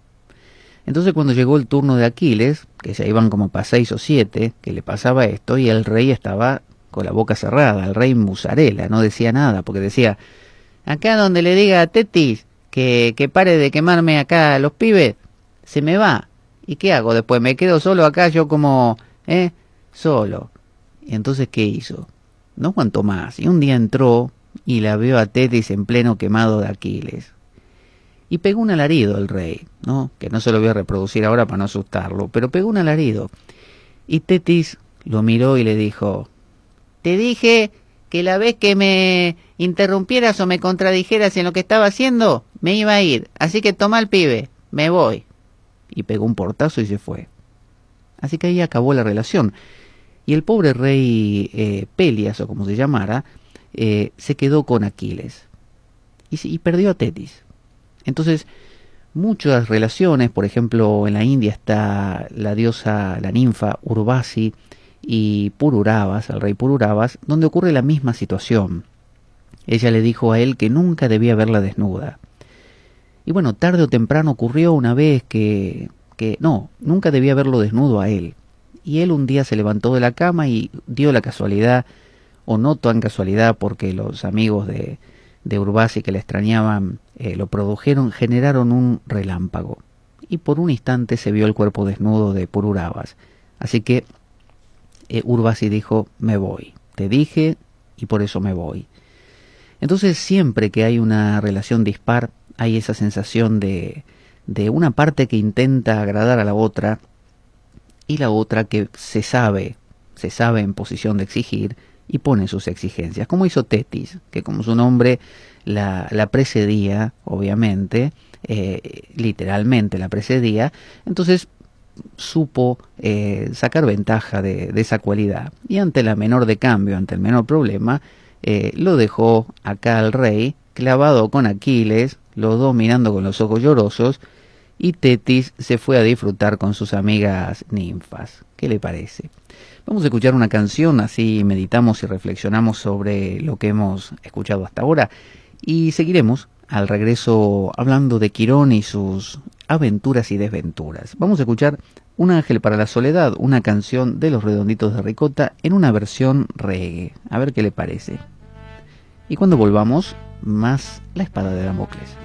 Entonces cuando llegó el turno de Aquiles, que ya iban como para 6 o 7, que le pasaba esto, y el rey estaba con la boca cerrada, el rey Musarela, no decía nada, porque decía, acá donde le diga a Tetis que pare de quemarme acá a los pibes, se me va. ¿Y qué hago después? Me quedo solo acá, yo como, solo. Y entonces, ¿qué hizo? No aguantó más, y un día entró y la vio a Tetis en pleno quemado de Aquiles. Y pegó un alarido el rey, ¿no? Que no se lo voy a reproducir ahora para no asustarlo, pero pegó un alarido. Y Tetis lo miró y le dijo, te dije que la vez que me interrumpieras o me contradijeras en lo que estaba haciendo, me iba a ir. Así que toma al pibe, me voy. Y pegó un portazo y se fue. Así que ahí acabó la relación. Y el pobre rey Pelias, o como se llamara, se quedó con Aquiles. Y perdió a Tetis. Entonces, muchas relaciones, por ejemplo, en la India está la diosa, la ninfa Urvasi y Pururabas, el rey Pururabas, donde ocurre la misma situación. Ella le dijo a él que nunca debía verla desnuda. Y bueno, tarde o temprano ocurrió una vez que no, nunca debía verlo desnudo a él. Y él un día se levantó de la cama y dio la casualidad, o no tan casualidad, porque los amigos de Urvasi que la extrañaban lo produjeron, generaron un relámpago. Y por un instante se vio el cuerpo desnudo de Pururabas. Así que Urvasi dijo, me voy. Te dije y por eso me voy. Entonces siempre que hay una relación dispar, hay esa sensación de una parte que intenta agradar a la otra y la otra que se sabe en posición de exigir y pone sus exigencias, como hizo Tetis, que como su nombre la precedía, obviamente, literalmente la precedía, entonces supo sacar ventaja de esa cualidad, y ante la menor de cambio, ante el menor problema, lo dejó acá al rey, clavado con Aquiles, los dos mirando con los ojos llorosos, y Tetis se fue a disfrutar con sus amigas ninfas. ¿Qué le parece? Vamos a escuchar una canción, así meditamos y reflexionamos sobre lo que hemos escuchado hasta ahora, y seguiremos al regreso hablando de Quirón y sus aventuras y desventuras. Vamos a escuchar Un ángel para la soledad, una canción de Los Redonditos de Ricota en una versión reggae. A ver qué le parece. Y cuando volvamos, más La espada de Damocles.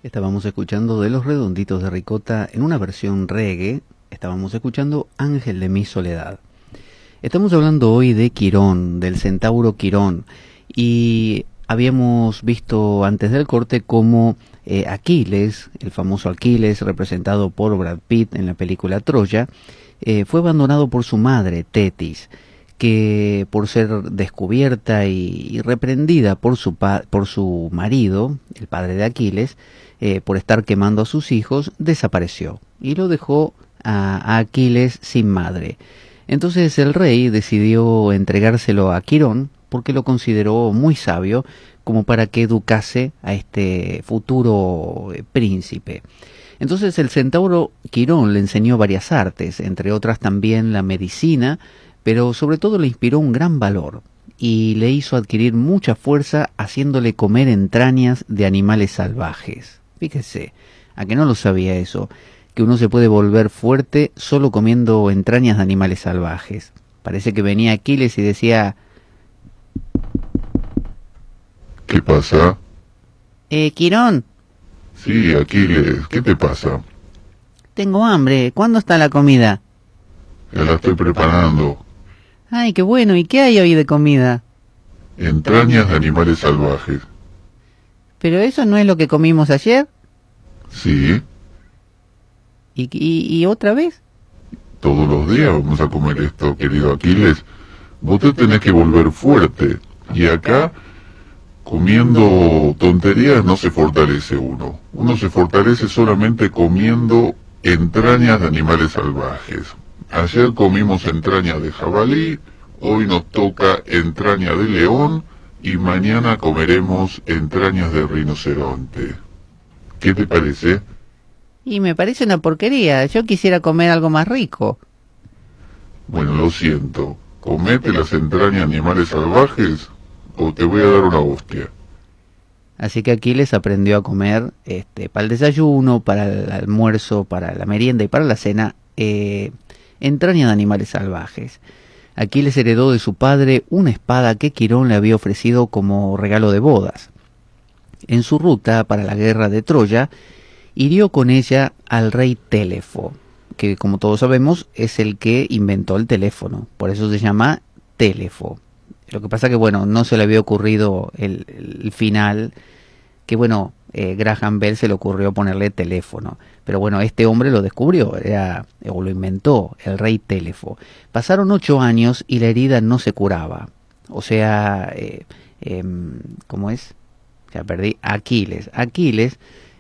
Estábamos escuchando de Los Redonditos de Ricota en una versión reggae. Estábamos escuchando Ángel de mi soledad. Estamos hablando hoy de Quirón, del centauro Quirón. Y habíamos visto antes del corte cómo Aquiles, el famoso Aquiles, representado por Brad Pitt en la película Troya, fue abandonado por su madre, Tetis, que por ser descubierta y reprendida por su marido, el padre de Aquiles, por estar quemando a sus hijos, desapareció y lo dejó a Aquiles sin madre. Entonces el rey decidió entregárselo a Quirón porque lo consideró muy sabio como para que educase a este futuro príncipe. Entonces el centauro Quirón le enseñó varias artes, entre otras también la medicina, pero sobre todo le inspiró un gran valor y le hizo adquirir mucha fuerza haciéndole comer entrañas de animales salvajes. Fíjese, a que no lo sabía eso, que uno se puede volver fuerte solo comiendo entrañas de animales salvajes. Parece que venía Aquiles y decía: ¿Qué pasa? Quirón, Sí, Aquiles, ¿qué te pasa? tengo hambre, ¿cuándo está la comida? Ya la estoy preparando. Ay, qué bueno, ¿y qué hay hoy de comida? Entrañas de animales salvajes. ¿Pero eso no es lo que comimos ayer? Sí, ¿Y otra vez? todos los días vamos a comer esto, querido Aquiles. Vos te tenés que volver fuerte. Y acá, comiendo tonterías no se fortalece uno. Uno se fortalece solamente comiendo entrañas de animales salvajes. Ayer comimos entrañas de jabalí, hoy nos toca entraña de león y mañana comeremos entrañas de rinoceronte. ¿Qué te parece? Y me parece una porquería, yo quisiera comer algo más rico. Bueno, lo siento. Comete las entrañas de animales salvajes o te voy a dar una hostia. Así que Aquiles aprendió a comer para el desayuno, para el almuerzo, para la merienda y para la cena, entraña de animales salvajes. Aquiles heredó de su padre una espada que Quirón le había ofrecido como regalo de bodas. En su ruta para la guerra de Troya, hirió con ella al rey Télefo, que como todos sabemos es el que inventó el teléfono, por eso se llama Télefo. Lo que pasa que bueno, no se le había ocurrido el final, que bueno, Graham Bell se le ocurrió ponerle teléfono, pero bueno, este hombre lo descubrió, o lo inventó, el rey Télefo. Pasaron 8 años y la herida no se curaba, o sea, ¿cómo es? Ya perdí, Aquiles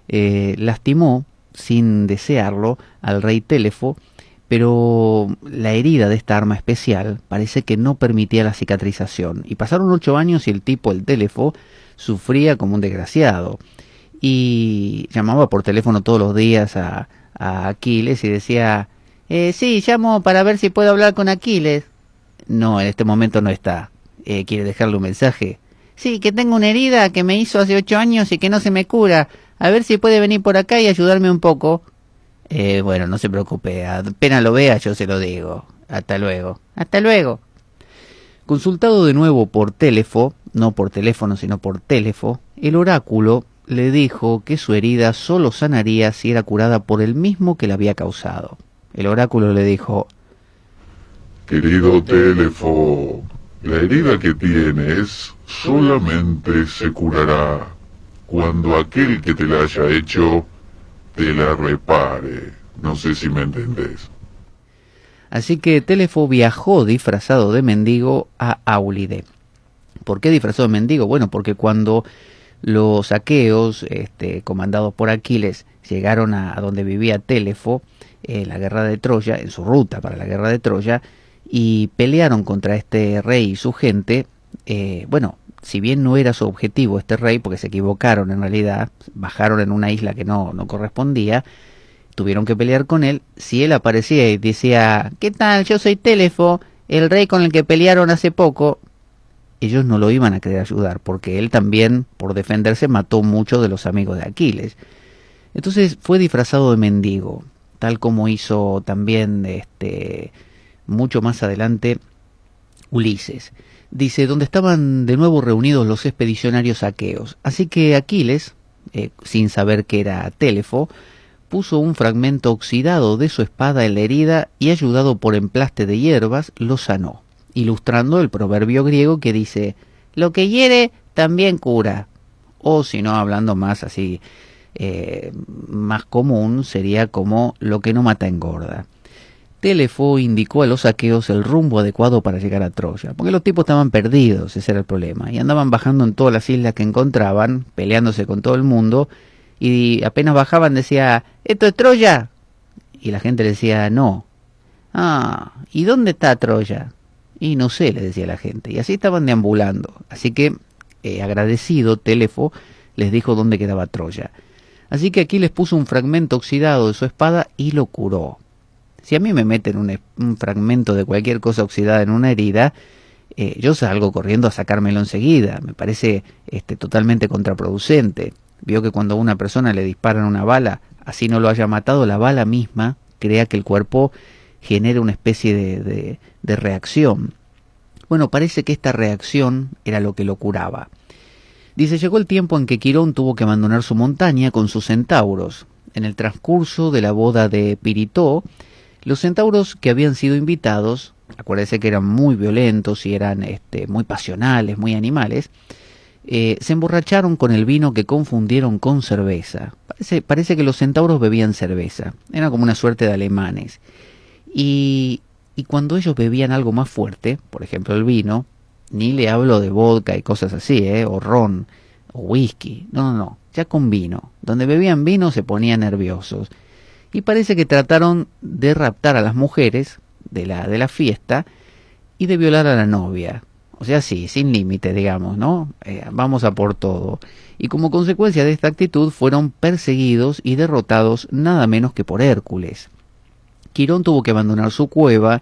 lastimó sin desearlo al rey Télefo, pero la herida de esta arma especial parece que no permitía la cicatrización. Y pasaron 8 años y el tipo, el Télefo, sufría como un desgraciado. Y llamaba por teléfono todos los días a Aquiles y decía: sí, llamo para ver si puedo hablar con Aquiles. No, en este momento no está. ¿Quiere dejarle un mensaje? Sí, que tengo una herida que me hizo hace 8 años y que no se me cura. A ver si puede venir por acá y ayudarme un poco. Bueno, no se preocupe, apenas lo vea yo se lo digo. Hasta luego. Hasta luego. Consultado de nuevo por Télefo, no por teléfono sino por Télefo, el oráculo le dijo que su herida solo sanaría si era curada por el mismo que la había causado. El oráculo le dijo: Querido Télefo, la herida que tienes solamente se curará cuando aquel que te la haya hecho te la repare. No sé si me entendés. Así que Télefo viajó disfrazado de mendigo a Áulide. ¿Por qué disfrazado de mendigo? Bueno, porque cuando los aqueos, comandados por Aquiles, llegaron a donde vivía Télefo, en la guerra de Troya, en su ruta para la guerra de Troya, y pelearon contra este rey y su gente, bueno, si bien no era su objetivo este rey, porque se equivocaron en realidad, bajaron en una isla que no correspondía, tuvieron que pelear con él. Si él aparecía y decía: ¿qué tal? Yo soy Télefo, el rey con el que pelearon hace poco, ellos no lo iban a querer ayudar, porque él también, por defenderse, mató muchos de los amigos de Aquiles. Entonces fue disfrazado de mendigo, tal como hizo también mucho más adelante Ulises. Dice, donde estaban de nuevo reunidos los expedicionarios aqueos. Así que Aquiles sin saber que era Télefo, puso un fragmento oxidado de su espada en la herida y, ayudado por emplaste de hierbas, lo sanó, ilustrando el proverbio griego que dice: lo que hiere también cura. O si no, hablando más así, más común, sería como lo que no mata engorda. Télefo indicó a los aqueos el rumbo adecuado para llegar a Troya, porque los tipos estaban perdidos, ese era el problema, y andaban bajando en todas las islas que encontraban, peleándose con todo el mundo, y apenas bajaban decía: ¿esto es Troya? Y la gente le decía: no. Ah, ¿y dónde está Troya? Y no sé, le decía la gente, y así estaban deambulando. Así que, agradecido, Télefo les dijo dónde quedaba Troya. Así que aquí les puso un fragmento oxidado de su espada y lo curó. Si a mí me meten un fragmento de cualquier cosa oxidada en una herida, yo salgo corriendo a sacármelo enseguida. Me parece totalmente contraproducente. Vio que cuando a una persona le disparan una bala, así no lo haya matado, la bala misma crea que el cuerpo genera una especie de reacción. Bueno, parece que esta reacción era lo que lo curaba. Dice: llegó el tiempo en que Quirón tuvo que abandonar su montaña con sus centauros. En el transcurso de la boda de Piritoo, los centauros que habían sido invitados, acuérdense que eran muy violentos y eran muy pasionales, muy animales, se emborracharon con el vino que confundieron con cerveza. Parece que los centauros bebían cerveza, era como una suerte de alemanes. Y cuando ellos bebían algo más fuerte, por ejemplo el vino, ni le hablo de vodka y cosas así, o ron, o whisky, no, ya con vino. Donde bebían vino se ponían nerviosos. Y parece que trataron de raptar a las mujeres de la fiesta y de violar a la novia. O sea, sí, sin límite, digamos, ¿no? Vamos a por todo. Y como consecuencia de esta actitud fueron perseguidos y derrotados nada menos que por Hércules. Quirón tuvo que abandonar su cueva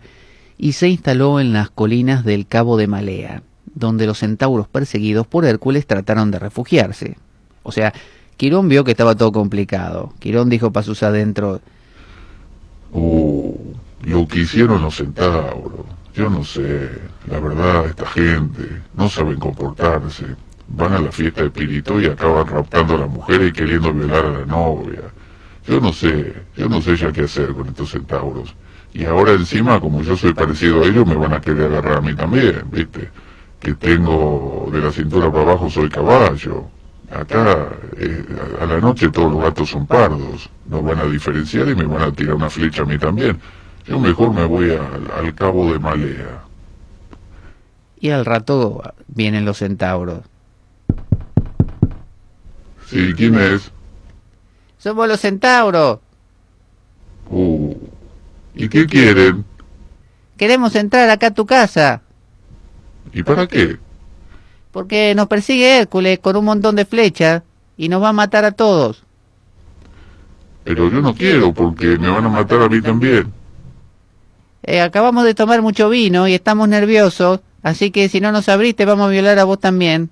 y se instaló en las colinas del Cabo de Malea, donde los centauros perseguidos por Hércules trataron de refugiarse. O sea, Quirón vio que estaba todo complicado. Quirón dijo para sus adentros: lo que hicieron los centauros, yo no sé, la verdad, esta gente no saben comportarse. Van a la fiesta de Piritoo y acaban raptando a la mujer y queriendo violar a la novia. Yo no sé ya qué hacer con estos centauros. Y ahora encima, como yo soy parecido a ellos, me van a querer agarrar a mí también, ¿viste? Que tengo de la cintura para abajo, soy caballo. Acá, a la noche todos los gatos son pardos. Nos van a diferenciar y me van a tirar una flecha a mí también. Yo mejor me voy al Cabo de Malea. Y al rato vienen los centauros. Sí, ¿quién es? ¡Somos los centauros! ¿Y qué quieren? Queremos entrar acá a tu casa. ¿Y para qué? Porque nos persigue Hércules con un montón de flechas y nos va a matar a todos. Pero yo no quiero, porque me van a matar a mí también. Acabamos de tomar mucho vino y estamos nerviosos, así que si no nos abrís te vamos a violar a vos también.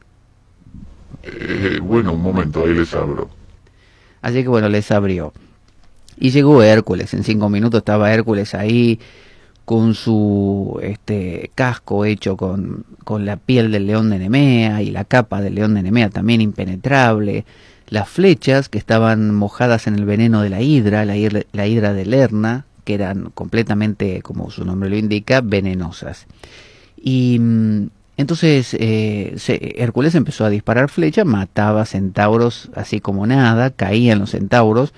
Bueno, un momento, ahí les abro. Así que bueno, les abrió. Y llegó Hércules, en 5 minutos estaba Hércules ahí con su casco hecho con la piel del león de Nemea y la capa del león de Nemea también impenetrable, las flechas que estaban mojadas en el veneno de la hidra de Lerna, que eran completamente, como su nombre lo indica, venenosas. Y entonces Hércules empezó a disparar flechas, mataba centauros así como nada, caían los centauros,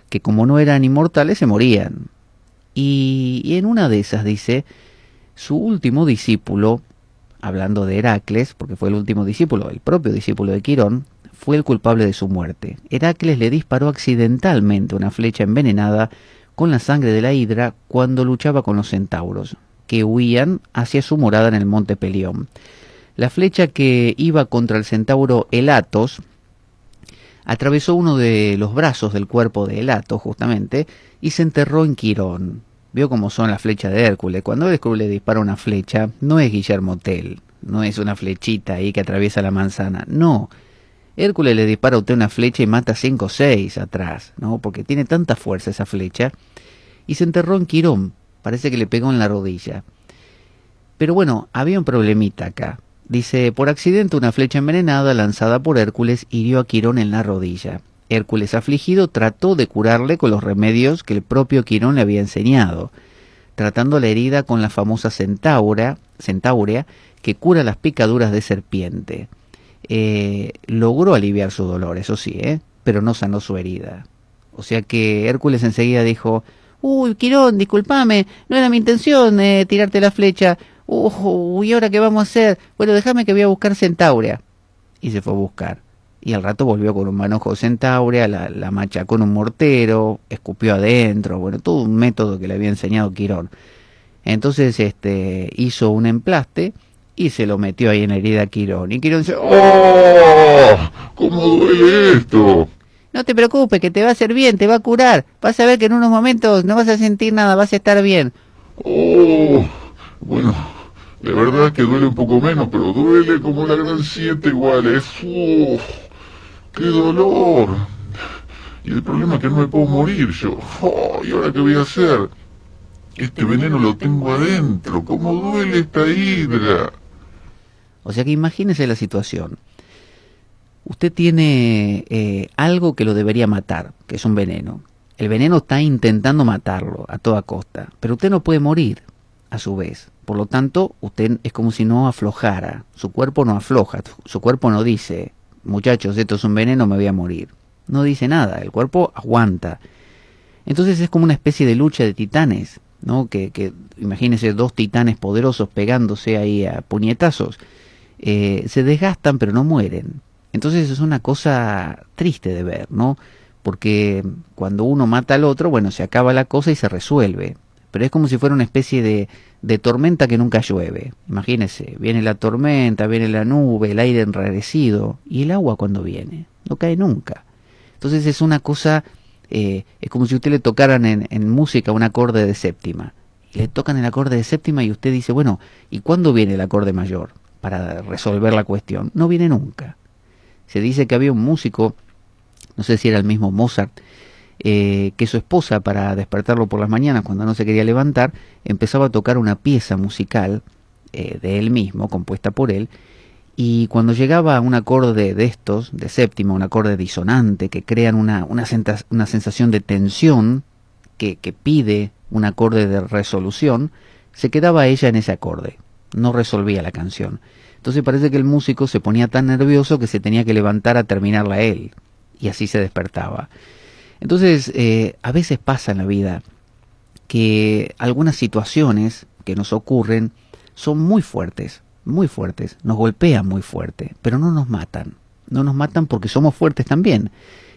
que como no eran inmortales se morían. Y en una de esas, dice, su último discípulo, hablando de Heracles, porque fue el último discípulo, el propio discípulo de Quirón, fue el culpable de su muerte. Heracles le disparó accidentalmente una flecha envenenada con la sangre de la hidra cuando luchaba con los centauros, que huían hacia su morada en el monte Pelión. La flecha que iba contra el centauro Elatos atravesó uno de los brazos del cuerpo de Elatos, justamente, y se enterró en Quirón. Vio cómo son las flechas de Hércules. Cuando Hércules le dispara una flecha, no es Guillermo Tell, no es una flechita ahí que atraviesa la manzana, no. Hércules le dispara a usted una flecha y mata 5 o 6 atrás, ¿no? Porque tiene tanta fuerza esa flecha. Y se enterró en Quirón, parece que le pegó en la rodilla. Pero bueno, había un problemita acá. Dice, por accidente una flecha envenenada lanzada por Hércules hirió a Quirón en la rodilla. Hércules, afligido, trató de curarle con los remedios que el propio Quirón le había enseñado, tratando la herida con la famosa centaurea que cura las picaduras de serpiente. Logró aliviar su dolor, eso sí, pero no sanó su herida. O sea que Hércules enseguida dijo, uy, Quirón, discúlpame, no era mi intención tirarte la flecha. ¿Y ahora qué vamos a hacer? Bueno, déjame que voy a buscar centaurea. Y se fue a buscar. Y al rato volvió con un manojo de centaurea, la machacó con un mortero, escupió adentro, bueno, todo un método que le había enseñado Quirón. Entonces hizo un emplaste y se lo metió ahí en la herida a Quirón. Y Quirón dice, ¡oh! ¿Cómo duele esto? no te preocupes, que te va a hacer bien, te va a curar. Vas a ver que en unos momentos no vas a sentir nada, vas a estar bien. ¡Oh! Bueno, de verdad que duele un poco menos, pero duele como la gran 7 igual. ¡Oh! ¡Qué dolor! Y el problema es que no me puedo morir yo. ¡Oh! ¿Y ahora qué voy a hacer? Este veneno lo tengo adentro. ¿Cómo duele esta hidra? O sea que imagínese la situación. Usted tiene algo que lo debería matar, que es un veneno. El veneno está intentando matarlo a toda costa, pero usted no puede morir a su vez. Por lo tanto, usted es como si no aflojara. Su cuerpo no afloja. Su cuerpo no dice, muchachos, esto es un veneno, me voy a morir. No dice nada, el cuerpo aguanta. Entonces es como una especie de lucha de titanes, ¿no? Que imagínense dos titanes poderosos pegándose ahí a puñetazos. Se desgastan pero no mueren. Entonces es una cosa triste de ver, ¿no? Porque cuando uno mata al otro, bueno, se acaba la cosa y se resuelve. Pero es como si fuera una especie de tormenta que nunca llueve. Imagínese, viene la tormenta, viene la nube, el aire enrarecido, y el agua cuando viene, no cae nunca. Entonces es una cosa, es como si usted le tocaran en música un acorde de séptima. Y le tocan el acorde de séptima y usted dice, bueno, ¿y cuándo viene el acorde mayor? Para resolver la cuestión. No viene nunca. Se dice que había un músico, no sé si era el mismo Mozart, que su esposa, para despertarlo por las mañanas cuando no se quería levantar, empezaba a tocar una pieza musical de él mismo, compuesta por él, y cuando llegaba a un acorde de estos, de séptima, un acorde disonante, que crean una sensación de tensión, que pide un acorde de resolución, se quedaba ella en ese acorde, no resolvía la canción. Entonces parece que el músico se ponía tan nervioso que se tenía que levantar a terminarla él, y así se despertaba. Entonces, a veces pasa en la vida que algunas situaciones que nos ocurren son muy fuertes, nos golpean muy fuerte, pero no nos matan. No nos matan porque somos fuertes también.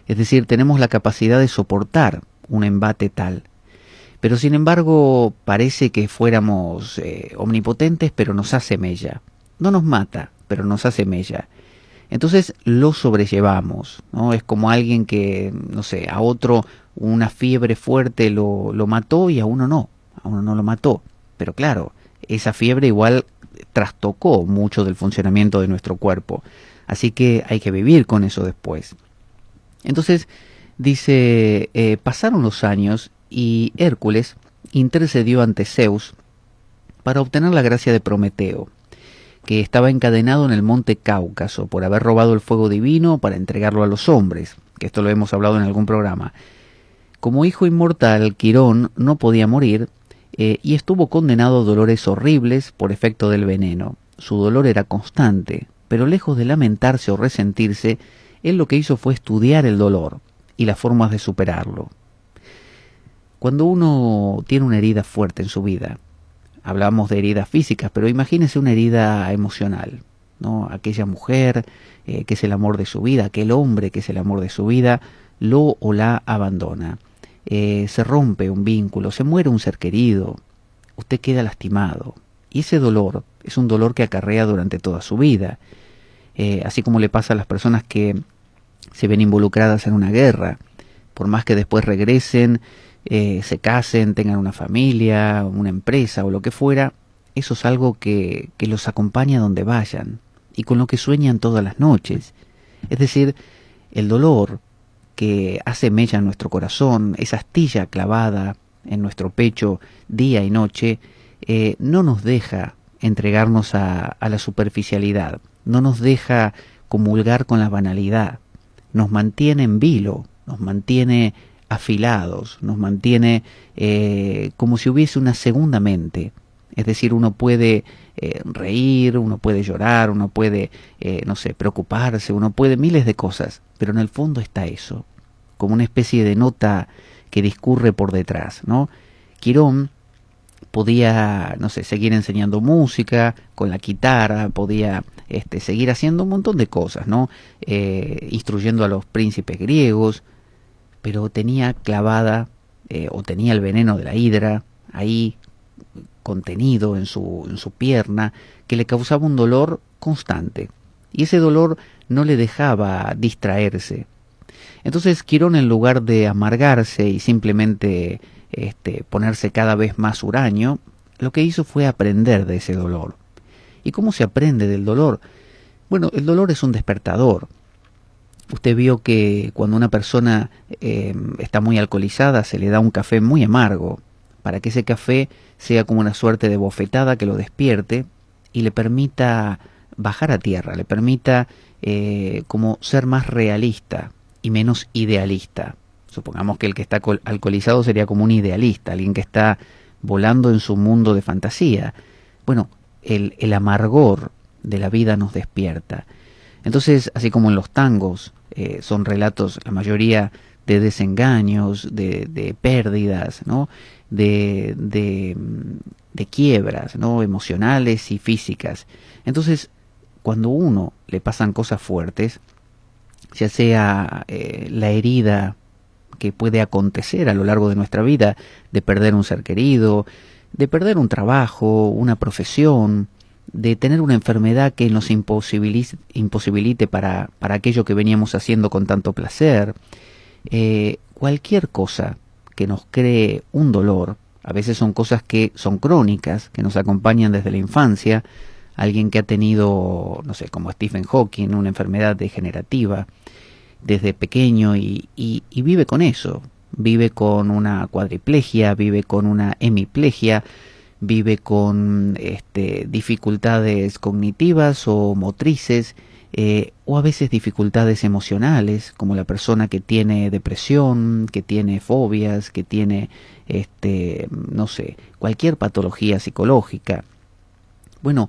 Es decir, tenemos la capacidad de soportar un embate tal. Pero sin embargo, parece que fuéramos omnipotentes, pero nos hace mella. No nos mata, pero nos hace mella. Entonces lo sobrellevamos, ¿no? Es como alguien que, no sé, a otro una fiebre fuerte lo mató y a uno no lo mató. Pero claro, esa fiebre igual trastocó mucho del funcionamiento de nuestro cuerpo. Así que hay que vivir con eso después. Entonces, dice, pasaron los años y Hércules intercedió ante Zeus para obtener la gracia de Prometeo, que estaba encadenado en el monte Cáucaso por haber robado el fuego divino para entregarlo a los hombres, que esto lo hemos hablado en algún programa. Como hijo inmortal, Quirón no podía morir y estuvo condenado a dolores horribles por efecto del veneno. Su dolor era constante, pero lejos de lamentarse o resentirse, él lo que hizo fue estudiar el dolor y las formas de superarlo. Cuando uno tiene una herida fuerte en su vida, hablamos de heridas físicas, pero imagínese una herida emocional, ¿no? Aquella mujer que es el amor de su vida, aquel hombre que es el amor de su vida, lo o la abandona. Se rompe un vínculo, se muere un ser querido, usted queda lastimado. Y ese dolor es un dolor que acarrea durante toda su vida. Así como le pasa a las personas que se ven involucradas en una guerra, por más que después regresen, se casen, tengan una familia, una empresa o lo que fuera, eso es algo que los acompaña donde vayan y con lo que sueñan todas las noches. Es decir, el dolor que hace mella en nuestro corazón, esa astilla clavada en nuestro pecho día y noche, no nos deja entregarnos a la superficialidad, no nos deja comulgar con la banalidad, nos mantiene en vilo, nos mantiene afilados, nos mantiene como si hubiese una segunda mente. Es decir, uno puede reír, uno puede llorar, uno puede, no sé, preocuparse, uno puede miles de cosas, pero en el fondo está eso, como una especie de nota que discurre por detrás, ¿no? Quirón podía, no sé, seguir enseñando música con la guitarra, podía seguir haciendo un montón de cosas, ¿no? Instruyendo a los príncipes griegos, pero tenía clavada, o tenía el veneno de la hidra ahí contenido en su pierna, que le causaba un dolor constante. Y ese dolor no le dejaba distraerse. Entonces Quirón, en lugar de amargarse y simplemente ponerse cada vez más huraño, lo que hizo fue aprender de ese dolor. ¿Y cómo se aprende del dolor? Bueno, el dolor es un despertador. Usted vio que cuando una persona está muy alcoholizada se le da un café muy amargo, para que ese café sea como una suerte de bofetada que lo despierte y le permita bajar a tierra, le permita como ser más realista y menos idealista. Supongamos que el que está alcoholizado sería como un idealista, alguien que está volando en su mundo de fantasía. Bueno, el amargor de la vida nos despierta. Entonces, así como en los tangos, son relatos, la mayoría, de desengaños, de pérdidas, ¿no? de quiebras, ¿no? Emocionales y físicas. Entonces, cuando a uno le pasan cosas fuertes, ya sea la herida que puede acontecer a lo largo de nuestra vida, de perder un ser querido, de perder un trabajo, una profesión, de tener una enfermedad que nos imposibilite para aquello que veníamos haciendo con tanto placer, cualquier cosa que nos cree un dolor, a veces son cosas que son crónicas, que nos acompañan desde la infancia, alguien que ha tenido, no sé, como Stephen Hawking, una enfermedad degenerativa desde pequeño y vive con eso, vive con una cuadriplegia, vive con una hemiplegia, vive con dificultades cognitivas o motrices, o a veces dificultades emocionales, como la persona que tiene depresión, que tiene fobias, que tiene, no sé, cualquier patología psicológica. Bueno,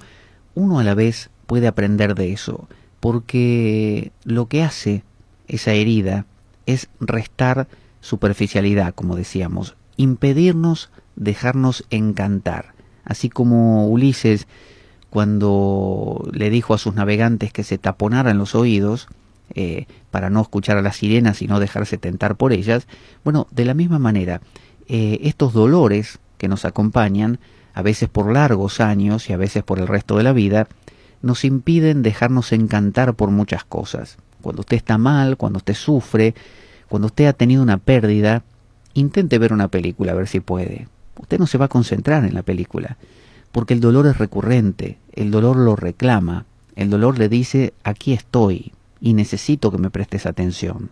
uno a la vez puede aprender de eso, porque lo que hace esa herida es restar superficialidad, como decíamos, impedirnos dejarnos encantar, así como Ulises, cuando le dijo a sus navegantes que se taponaran los oídos para no escuchar a las sirenas y no dejarse tentar por ellas. Bueno, de la misma manera, estos dolores que nos acompañan, a veces por largos años y a veces por el resto de la vida, nos impiden dejarnos encantar por muchas cosas. Cuando usted está mal, cuando usted sufre, cuando usted ha tenido una pérdida, intente ver una película a ver si puede. Usted no se va a concentrar en la película, porque el dolor es recurrente, el dolor lo reclama, el dolor le dice, aquí estoy y necesito que me prestes atención.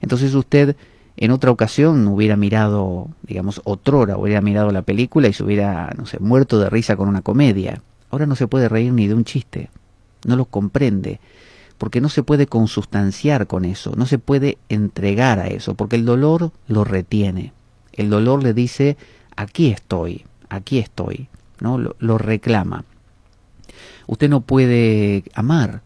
Entonces usted en otra ocasión hubiera mirado, digamos, otrora hubiera mirado la película y se hubiera, no sé, muerto de risa con una comedia. Ahora no se puede reír ni de un chiste, no lo comprende, porque no se puede consustanciar con eso, no se puede entregar a eso, porque el dolor lo retiene. El dolor le dice, aquí estoy, ¿no? Lo reclama. Usted no puede amar,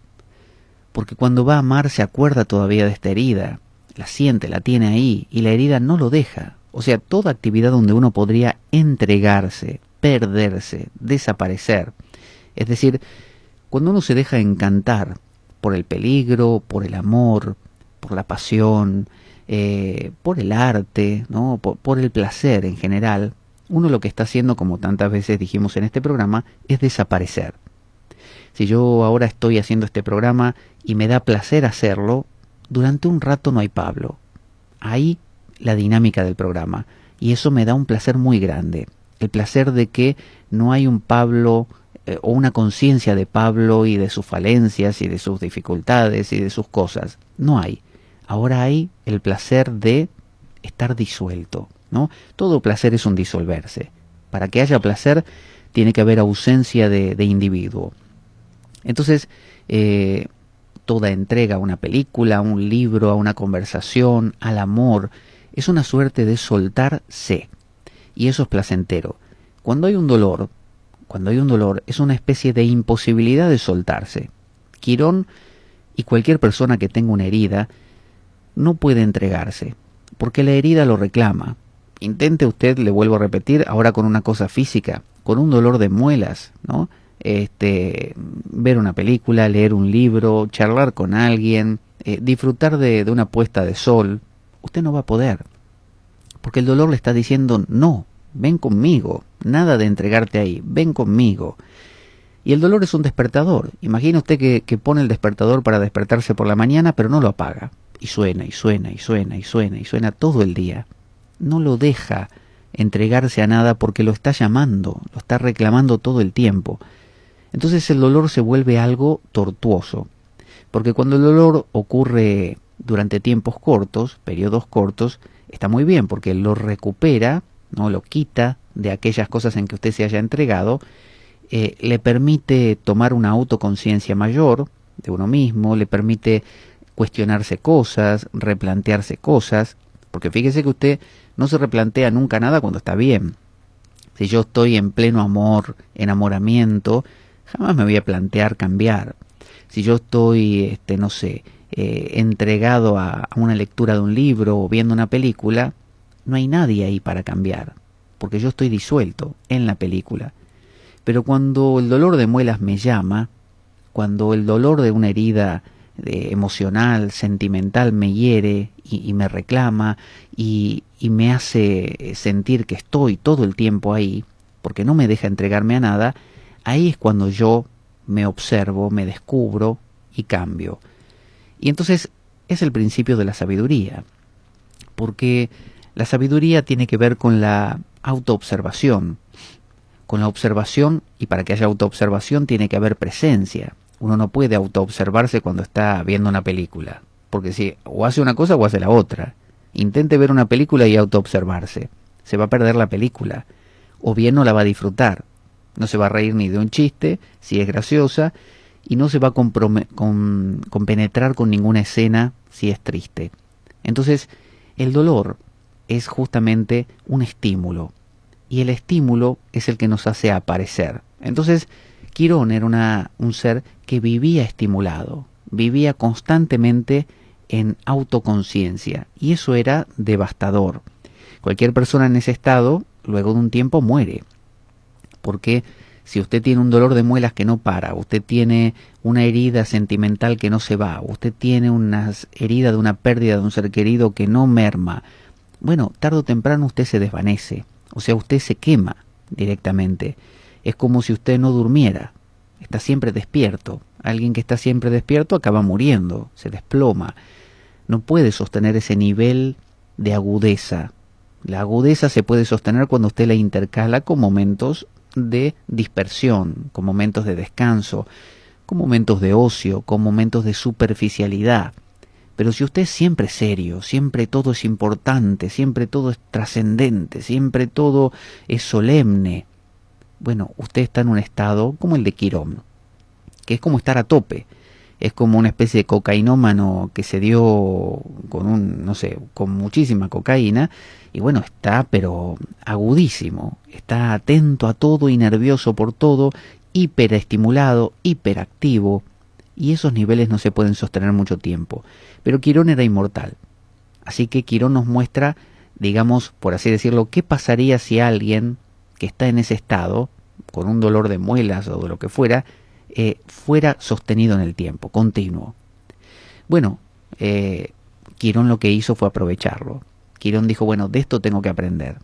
porque cuando va a amar se acuerda todavía de esta herida, la siente, la tiene ahí, y la herida no lo deja. O sea, toda actividad donde uno podría entregarse, perderse, desaparecer. Es decir, cuando uno se deja encantar por el peligro, por el amor, por la pasión, por el arte, ¿no? por el placer en general, uno lo que está haciendo, como tantas veces dijimos en este programa, es desaparecer. Si yo ahora estoy haciendo este programa y me da placer hacerlo, durante un rato no hay Pablo. Ahí la dinámica del programa. Y eso me da un placer muy grande. El placer de que no hay un Pablo o una conciencia de Pablo y de sus falencias y de sus dificultades y de sus cosas. No hay. Ahora hay el placer de estar disuelto, ¿no? Todo placer es un disolverse. Para que haya placer tiene que haber ausencia de individuo. Entonces, toda entrega a una película, a un libro, a una conversación, al amor, es una suerte de soltarse. Y eso es placentero. Cuando hay un dolor, es una especie de imposibilidad de soltarse. Quirón y cualquier persona que tenga una herida no puede entregarse, porque la herida lo reclama. Intente usted, le vuelvo a repetir, ahora con una cosa física, con un dolor de muelas, ¿no? Ver una película, leer un libro, charlar con alguien, disfrutar de una puesta de sol, usted no va a poder, porque el dolor le está diciendo no, ven conmigo, nada de entregarte ahí, ven conmigo. Y el dolor es un despertador. Imagina usted que pone el despertador para despertarse por la mañana, pero no lo apaga, y suena, y suena, y suena, y suena, y suena todo el día. No lo deja entregarse a nada porque lo está llamando, lo está reclamando todo el tiempo. Entonces el dolor se vuelve algo tortuoso, porque cuando el dolor ocurre durante tiempos cortos, periodos cortos, está muy bien porque lo recupera, no lo quita de aquellas cosas en que usted se haya entregado, le permite tomar una autoconciencia mayor de uno mismo, le permite cuestionarse cosas, replantearse cosas, porque fíjese que usted no se replantea nunca nada cuando está bien. Si yo estoy en pleno amor, enamoramiento, jamás me voy a plantear cambiar. Si yo estoy, no sé, entregado a una lectura de un libro o viendo una película, no hay nadie ahí para cambiar, porque yo estoy disuelto en la película. Pero cuando el dolor de muelas me llama, cuando el dolor de una herida emocional, sentimental me hiere y me reclama y me hace sentir que estoy todo el tiempo ahí, porque no me deja entregarme a nada, ahí es cuando yo me observo, me descubro y cambio. Y entonces es el principio de la sabiduría, porque la sabiduría tiene que ver con la autoobservación. Con la observación, y para que haya autoobservación tiene que haber presencia. Uno no puede autoobservarse cuando está viendo una película, porque si o hace una cosa o hace la otra. Intente ver una película y autoobservarse. Se va a perder la película, o bien no la va a disfrutar. No se va a reír ni de un chiste, si es graciosa, y no se va a compenetrar con ninguna escena si es triste. Entonces, el dolor es justamente un estímulo, y el estímulo es el que nos hace aparecer. Entonces, Quirón era un ser que vivía estimulado, vivía constantemente en autoconciencia, y eso era devastador. Cualquier persona en ese estado, luego de un tiempo, muere. Porque si usted tiene un dolor de muelas que no para, usted tiene una herida sentimental que no se va, usted tiene una herida de una pérdida de un ser querido que no merma, bueno, tarde o temprano usted se desvanece, o sea, usted se quema directamente. Es como si usted no durmiera, está siempre despierto. Alguien que está siempre despierto acaba muriendo, se desploma. No puede sostener ese nivel de agudeza. La agudeza se puede sostener cuando usted la intercala con momentos de dispersión, con momentos de descanso, con momentos de ocio, con momentos de superficialidad. Pero si usted es siempre serio, siempre todo es importante, siempre todo es trascendente, siempre todo es solemne, bueno, usted está en un estado como el de Quirón, que es como estar a tope. Es como una especie de cocainómano que se dio con muchísima cocaína, y bueno, está pero agudísimo, está atento a todo y nervioso por todo, hiperestimulado, hiperactivo, y esos niveles no se pueden sostener mucho tiempo. Pero Quirón era inmortal, así que Quirón nos muestra, digamos, por así decirlo, qué pasaría si alguien que está en ese estado, con un dolor de muelas o de lo que fuera, fuera sostenido en el tiempo, continuo. Bueno, Quirón lo que hizo fue aprovecharlo. Quirón dijo, bueno, de esto tengo que aprender.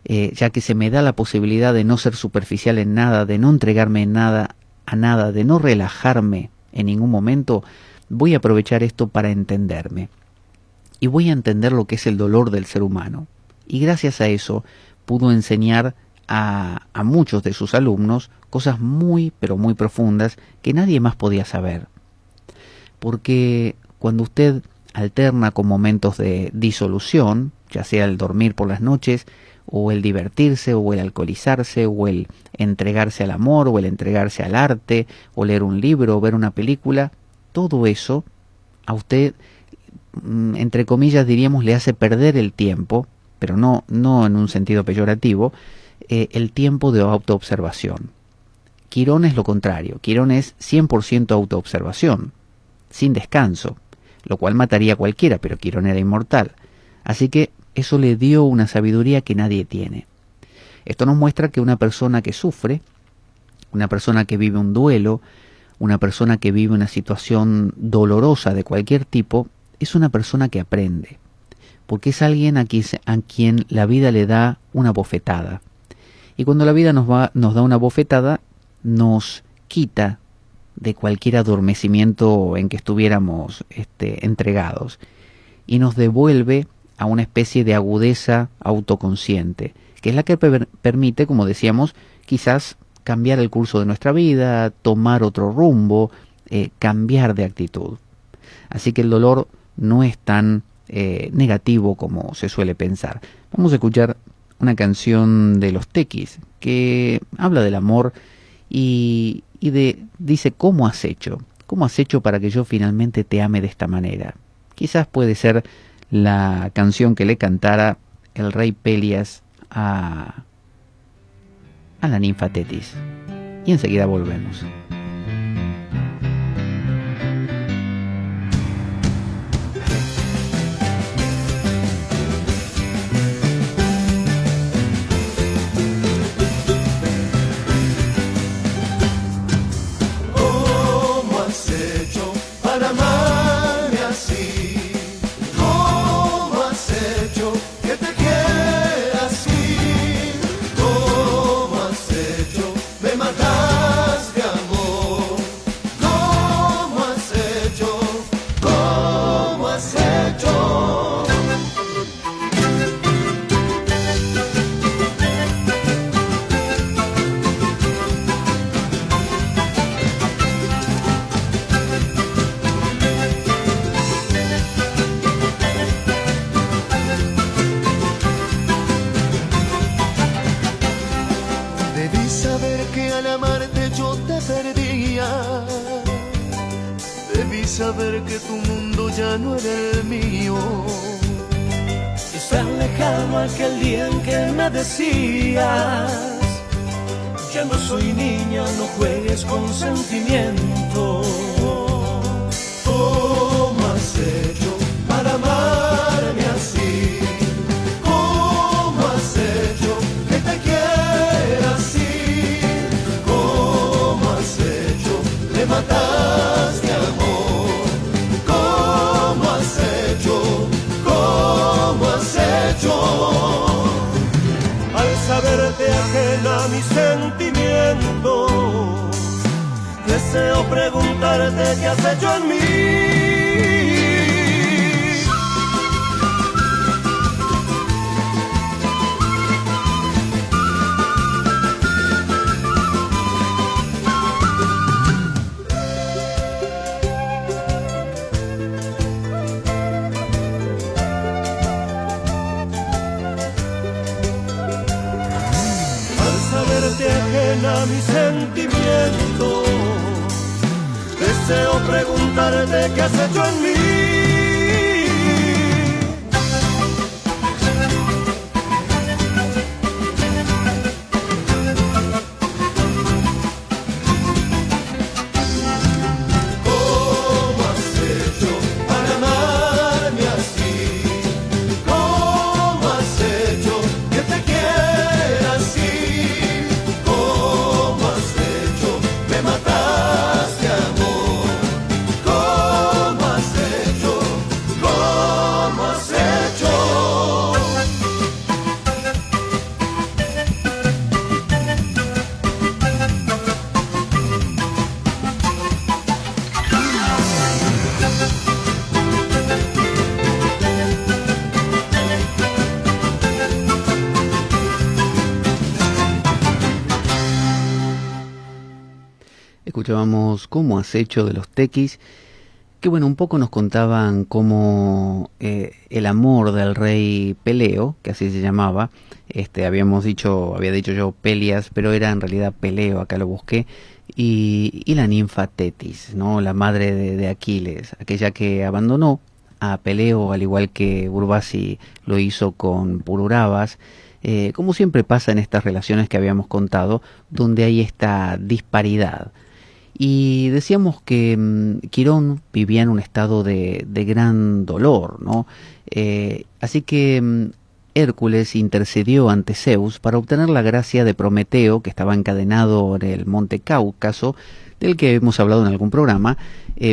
Ya que se me da la posibilidad de no ser superficial en nada, de no entregarme en nada a nada, de no relajarme en ningún momento, voy a aprovechar esto para entenderme. Y voy a entender lo que es el dolor del ser humano. Y gracias a eso pudo enseñar a muchos de sus alumnos cosas muy, pero muy profundas que nadie más podía saber. Porque cuando usted alterna con momentos de disolución, ya sea el dormir por las noches, o el divertirse, o el alcoholizarse, o el entregarse al amor, o el entregarse al arte, o leer un libro, o ver una película, todo eso a usted, entre comillas diríamos, le hace perder el tiempo, pero no en un sentido peyorativo, el tiempo de autoobservación. Quirón es lo contrario, Quirón es 100% autoobservación, sin descanso, lo cual mataría a cualquiera, pero Quirón era inmortal. Así que eso le dio una sabiduría que nadie tiene. Esto nos muestra que una persona que sufre, una persona que vive un duelo, una persona que vive una situación dolorosa de cualquier tipo, es una persona que aprende, porque es alguien a quien la vida le da una bofetada. Y cuando la vida nos da una bofetada, nos quita de cualquier adormecimiento en que estuviéramos entregados y nos devuelve a una especie de agudeza autoconsciente, que es la que permite, como decíamos, quizás cambiar el curso de nuestra vida, tomar otro rumbo, cambiar de actitud. Así que el dolor no es tan negativo como se suele pensar. Vamos a escuchar una canción de Los Tequis que habla del amor y dice ¿cómo has hecho? ¿Cómo has hecho para que yo finalmente te ame de esta manera? Quizás puede ser la canción que le cantara el rey Pelias a la ninfa Tetis. Y enseguida volvemos. Saber que tu mundo ya no era el mío y tan lejano aquel día en que me decías ya no soy niña, no juegues con sentimientos. ¿Cómo has hecho para amarme así? ¿Cómo has hecho que te quiera así? ¿Cómo has hecho? Le mataste amor. Al saberte ajena a mis sentimientos, deseo preguntarte qué has hecho en mí. Ajena a mis sentimientos, deseo preguntarte qué has hecho en mí. ¿Cómo has hecho para amarme así? ¿Cómo has hecho que te quiera así? Escuchábamos ¿Cómo has hecho? De Los Tequis, Que bueno, un poco nos contaban cómo el amor del rey Peleo, que así se llamaba, había dicho yo Pelias, pero era en realidad Peleo, acá lo busqué, y la ninfa Tetis, ¿no? La madre de Aquiles, aquella que abandonó a Peleo, al igual que Urbasi lo hizo con Pururabas, como siempre pasa en estas relaciones que habíamos contado, donde hay esta disparidad. Y decíamos que Quirón vivía en un estado de gran dolor, ¿no? Así que Hércules intercedió ante Zeus para obtener la gracia de Prometeo, que estaba encadenado en el monte Cáucaso, del que hemos hablado en algún programa,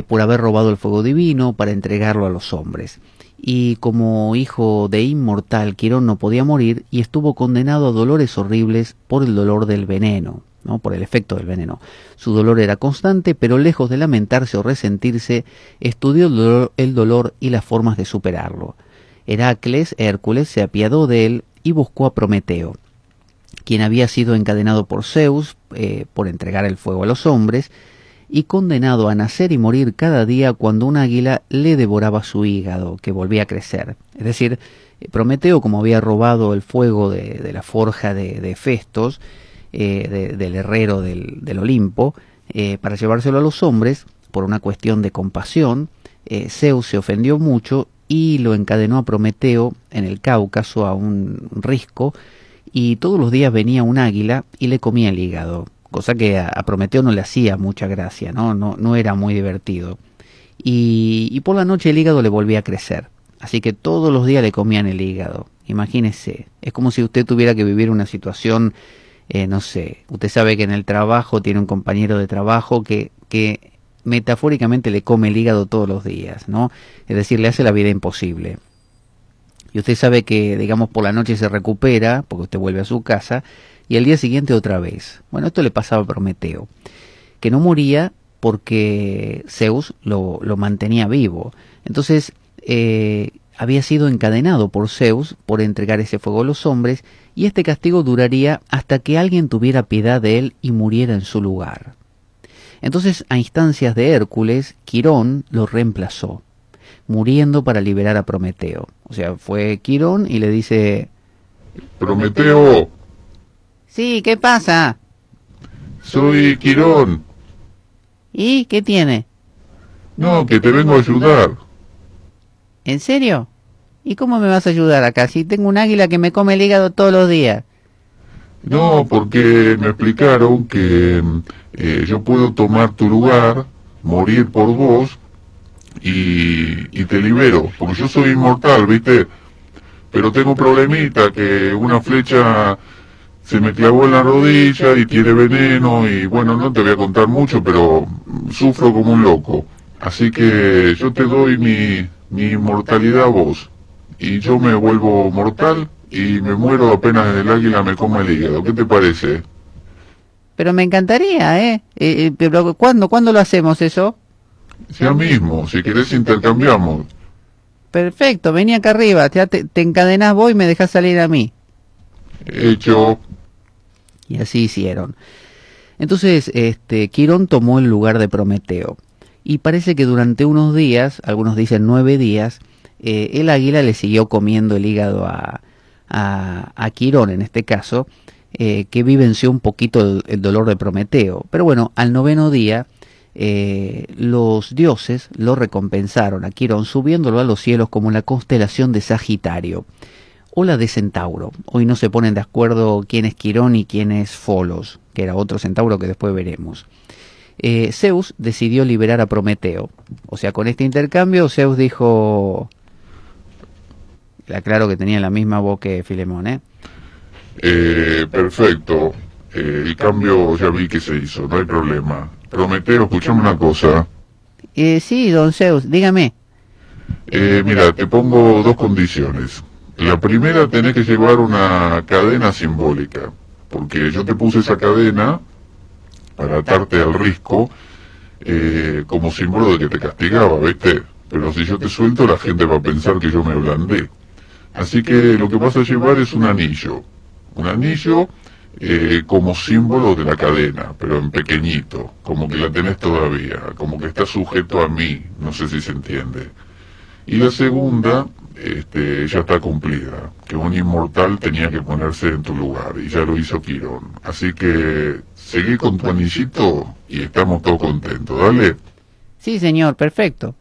por haber robado el fuego divino para entregarlo a los hombres. Y como hijo de inmortal, Quirón no podía morir y estuvo condenado a dolores horribles por el dolor del veneno, ¿no? Por el efecto del veneno. Su dolor era constante, pero lejos de lamentarse o resentirse, estudió el dolor y las formas de superarlo. Hércules, se apiadó de él y buscó a Prometeo, quien había sido encadenado por Zeus por entregar el fuego a los hombres, y condenado a nacer y morir cada día cuando un águila le devoraba su hígado, que volvía a crecer. Es decir, Prometeo, como había robado el fuego de la forja de Hefestos, del herrero del Olimpo, para llevárselo a los hombres, por una cuestión de compasión, Zeus se ofendió mucho y lo encadenó a Prometeo en el Cáucaso a un risco, y todos los días venía un águila y le comía el hígado, cosa que a Prometeo no le hacía mucha gracia, no era muy divertido. Y por la noche el hígado le volvía a crecer, así que todos los días le comían el hígado. Imagínese, es como si usted tuviera que vivir una situación, no sé, usted sabe que en el trabajo tiene un compañero de trabajo que metafóricamente le come el hígado todos los días, ¿no? Es decir, le hace la vida imposible. Y usted sabe que, digamos, por la noche se recupera, porque usted vuelve a su casa, y al día siguiente otra vez. Bueno, esto le pasaba a Prometeo, que no moría porque Zeus lo mantenía vivo. Entonces, había sido encadenado por Zeus por entregar ese fuego a los hombres, y este castigo duraría hasta que alguien tuviera piedad de él y muriera en su lugar. Entonces, a instancias de Hércules, Quirón lo reemplazó, muriendo para liberar a Prometeo. O sea, fue Quirón y le dice: Prometeo, Sí, ¿qué pasa? soy Quirón. ¿Y qué tiene? No, que te vengo a ayudar. ¿En serio? ¿Y cómo me vas a ayudar acá si tengo un águila que me come el hígado todos los días? No, porque me explicaron que yo puedo tomar tu lugar, morir por vos y te libero, porque yo soy inmortal, ¿viste? Pero tengo un problemita, que una flecha se me clavó en la rodilla y tiene veneno, y bueno, no te voy a contar mucho, pero sufro como un loco. Así que yo te doy mi inmortalidad a vos, y yo me vuelvo mortal y me muero apenas el águila me coma el hígado. ¿Qué te parece? Pero me encantaría, pero ¿cuándo lo hacemos eso? Ya mismo, si querés intercambiamos. Perfecto, vení acá arriba, ya te encadenás vos y me dejás salir a mí. Hecho. Y así hicieron. Entonces, Quirón tomó el lugar de Prometeo. Y parece que durante unos días, algunos dicen 9 días, el águila le siguió comiendo el hígado a Quirón, en este caso, que vivenció un poquito el dolor de Prometeo. Pero bueno, al 9º día, los dioses lo recompensaron a Quirón, subiéndolo a los cielos como la constelación de Sagitario o la de Centauro. Hoy no se ponen de acuerdo quién es Quirón y quién es Folos, que era otro centauro que después veremos. Zeus decidió liberar a Prometeo. O sea, con este intercambio Zeus dijo... Aclaro que tenía la misma voz que Filemón, Perfecto. El cambio ya vi que se hizo, no hay problema. Prometeo, escuchame una cosa. Sí, don Zeus, dígame. Mira, te pongo 2 condiciones. La primera, tenés que llevar una cadena simbólica, porque yo te puse esa cadena para atarte al risco, como símbolo de que te castigaba, ¿viste? Pero si yo te suelto, la gente va a pensar que yo me ablandé. Así que lo que vas a llevar es un anillo como símbolo de la cadena, pero en pequeñito, como que la tenés todavía, como que está sujeto a mí, no sé si se entiende. Y la segunda, ya está cumplida, que un inmortal tenía que ponerse en tu lugar, y ya lo hizo Quirón. Así que seguí con tu anillito y estamos todos contentos, dale. Sí, señor, perfecto.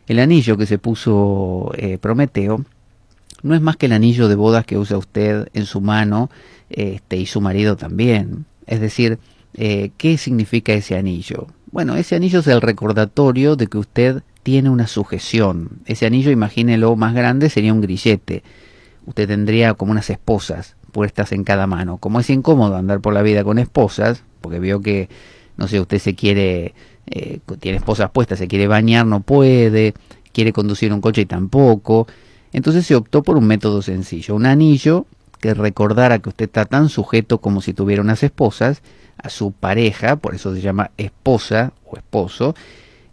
El anillo que se puso Prometeo no es más que el anillo de bodas que usa usted en su mano, y su marido también. Es decir, ¿qué significa ese anillo? Bueno, ese anillo es el recordatorio de que usted tiene una sujeción. Ese anillo, imagínelo más grande, sería un grillete. Usted tendría como unas esposas puestas en cada mano. Como es incómodo andar por la vida con esposas, porque veo que, no sé, usted se quiere, tiene esposas puestas, se quiere bañar, no puede, quiere conducir un coche y tampoco. Entonces se optó por un método sencillo, un anillo que recordara que usted está tan sujeto como si tuviera unas esposas a su pareja, por eso se llama esposa o esposo,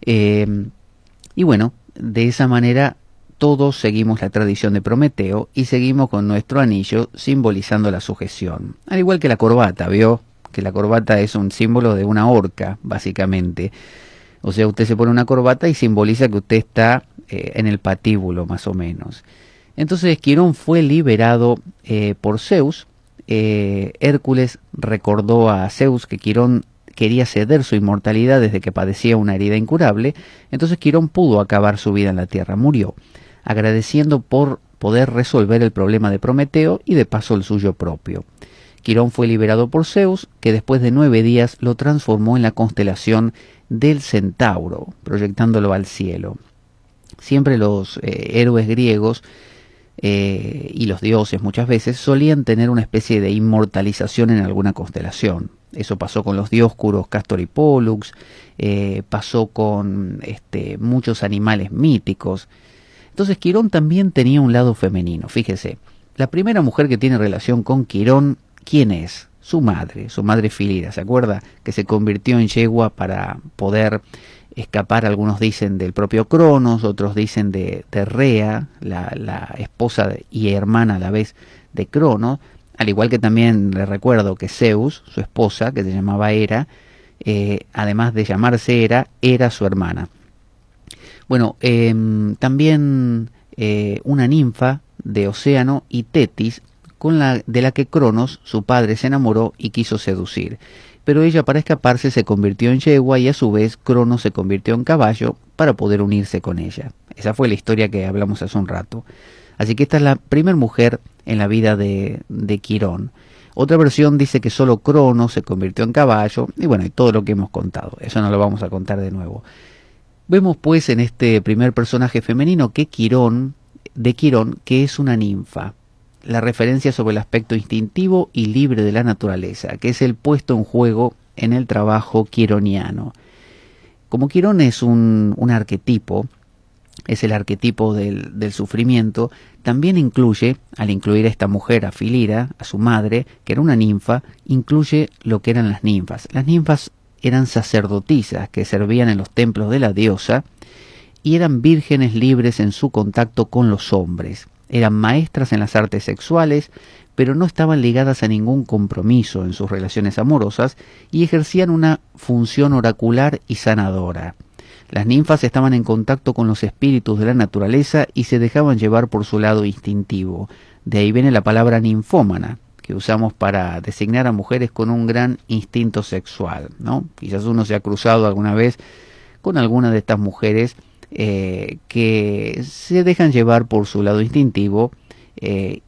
y bueno, de esa manera todos seguimos la tradición de Prometeo y seguimos con nuestro anillo simbolizando la sujeción. Al igual que la corbata, ¿vio? Que la corbata es un símbolo de una horca, básicamente. O sea, usted se pone una corbata y simboliza que usted está en el patíbulo, más o menos. Entonces Quirón fue liberado por Zeus. Hércules recordó a Zeus que Quirón quería ceder su inmortalidad desde que padecía una herida incurable. Entonces Quirón pudo acabar su vida en la tierra, murió, agradeciendo por poder resolver el problema de Prometeo y de paso el suyo propio. Quirón fue liberado por Zeus, que después de 9 días lo transformó en la constelación del Centauro, proyectándolo al cielo. Siempre los héroes griegos y los dioses muchas veces solían tener una especie de inmortalización en alguna constelación. Eso pasó con los dioscuros Castor y Pólux, pasó con muchos animales míticos. Entonces Quirón también tenía un lado femenino, fíjese. La primera mujer que tiene relación con Quirón, ¿quién es? Su madre Filira, ¿se acuerda? Que se convirtió en yegua para poder escapar, algunos dicen del propio Cronos, otros dicen de Rea, la esposa y hermana a la vez de Cronos, al igual que también le recuerdo que Zeus, su esposa, que se llamaba Hera, además de llamarse Hera, era su hermana. Bueno, también una ninfa de Océano y Tetis, de la que Cronos, su padre, se enamoró y quiso seducir. Pero ella, para escaparse, se convirtió en yegua y a su vez Cronos se convirtió en caballo para poder unirse con ella. Esa fue la historia que hablamos hace un rato. Así que esta es la primera mujer en la vida de Quirón. Otra versión dice que solo Cronos se convirtió en caballo, y bueno, y todo lo que hemos contado. Eso no lo vamos a contar de nuevo. Vemos pues en este primer personaje femenino que Quirón, que es una ninfa. La referencia sobre el aspecto instintivo y libre de la naturaleza, que es el puesto en juego en el trabajo quironiano. Como Quirón es un arquetipo, es el arquetipo del sufrimiento, también incluye, al incluir a esta mujer, a Filira, a su madre, que era una ninfa, incluye lo que eran las ninfas. Las ninfas eran sacerdotisas que servían en los templos de la diosa y eran vírgenes libres en su contacto con los hombres. Eran maestras en las artes sexuales, pero no estaban ligadas a ningún compromiso en sus relaciones amorosas y ejercían una función oracular y sanadora. Las ninfas estaban en contacto con los espíritus de la naturaleza y se dejaban llevar por su lado instintivo. De ahí viene la palabra ninfómana, que usamos para designar a mujeres con un gran instinto sexual, ¿no? Quizás uno se ha cruzado alguna vez con alguna de estas mujeres que se dejan llevar por su lado instintivo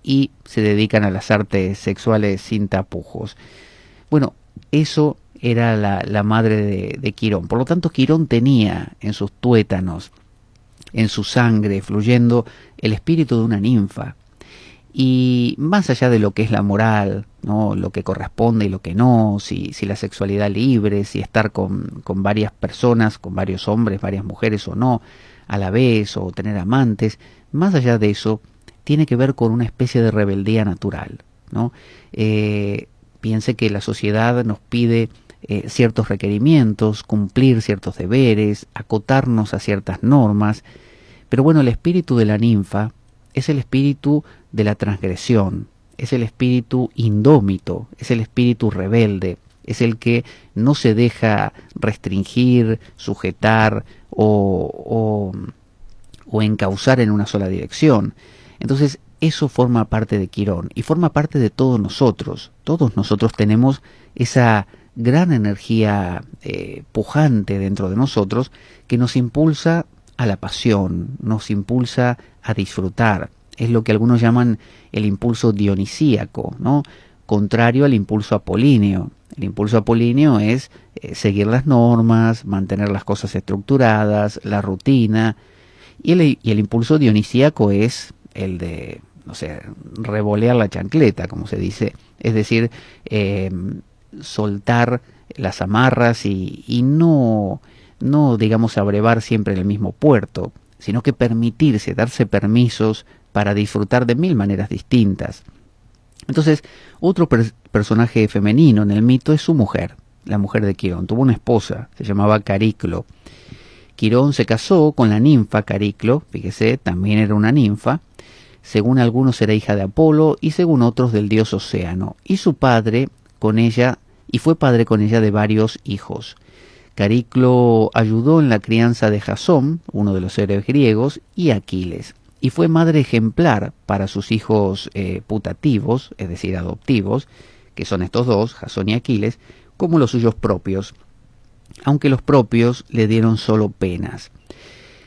y se dedican a las artes sexuales sin tapujos. Bueno, eso era la madre de Quirón. Por lo tanto, Quirón tenía en sus tuétanos, en su sangre, fluyendo el espíritu de una ninfa. Y más allá de lo que es la moral, ¿no? Lo que corresponde y lo que no, si la sexualidad libre, si estar con varias personas, con varios hombres, varias mujeres o no, a la vez, o tener amantes, más allá de eso, tiene que ver con una especie de rebeldía natural, ¿no? Piense que la sociedad nos pide ciertos requerimientos, cumplir ciertos deberes, acotarnos a ciertas normas, pero bueno, el espíritu de la ninfa es el espíritu de la transgresión, es el espíritu indómito, es el espíritu rebelde, es el que no se deja restringir, sujetar o encauzar en una sola dirección. Entonces eso forma parte de Quirón y forma parte de todos nosotros. Todos nosotros tenemos esa gran energía pujante dentro de nosotros que nos impulsa a la pasión, nos impulsa a disfrutar. Es lo que algunos llaman el impulso dionisíaco, ¿no? Contrario al impulso apolíneo. El impulso apolíneo es seguir las normas, mantener las cosas estructuradas, la rutina. Y el impulso dionisíaco es el de, no sé, revolear la chancleta, como se dice. Es decir, soltar las amarras y no, digamos, abrevar siempre en el mismo puerto, sino que permitirse, darse permisos para disfrutar de mil maneras distintas. Entonces, otro personaje femenino en el mito es su mujer, la mujer de Quirón. Tuvo una esposa, se llamaba Cariclo. Quirón se casó con la ninfa Cariclo, fíjese, también era una ninfa. Según algunos era hija de Apolo y según otros del dios Océano. Y su padre con ella, y fue padre con ella de varios hijos. Cariclo ayudó en la crianza de Jasón, uno de los héroes griegos, y Aquiles. Y fue madre ejemplar para sus hijos putativos, es decir, adoptivos, que son estos dos, Jasón y Aquiles, como los suyos propios, aunque los propios le dieron solo penas.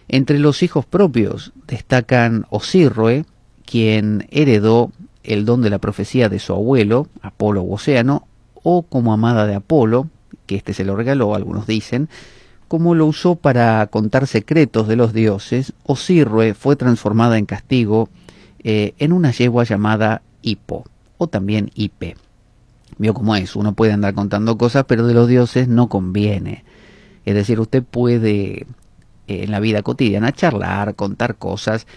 Entre los hijos propios destacan Osirroe, quien heredó el don de la profecía de su abuelo, Apolo u Océano, o como amada de Apolo, que éste se lo regaló, algunos dicen. Como lo usó para contar secretos de los dioses, Osirroe fue transformada en castigo en una yegua llamada Hipo, o también Hipe. Vio cómo es, uno puede andar contando cosas, pero de los dioses no conviene. Es decir, usted puede en la vida cotidiana charlar, contar cosas,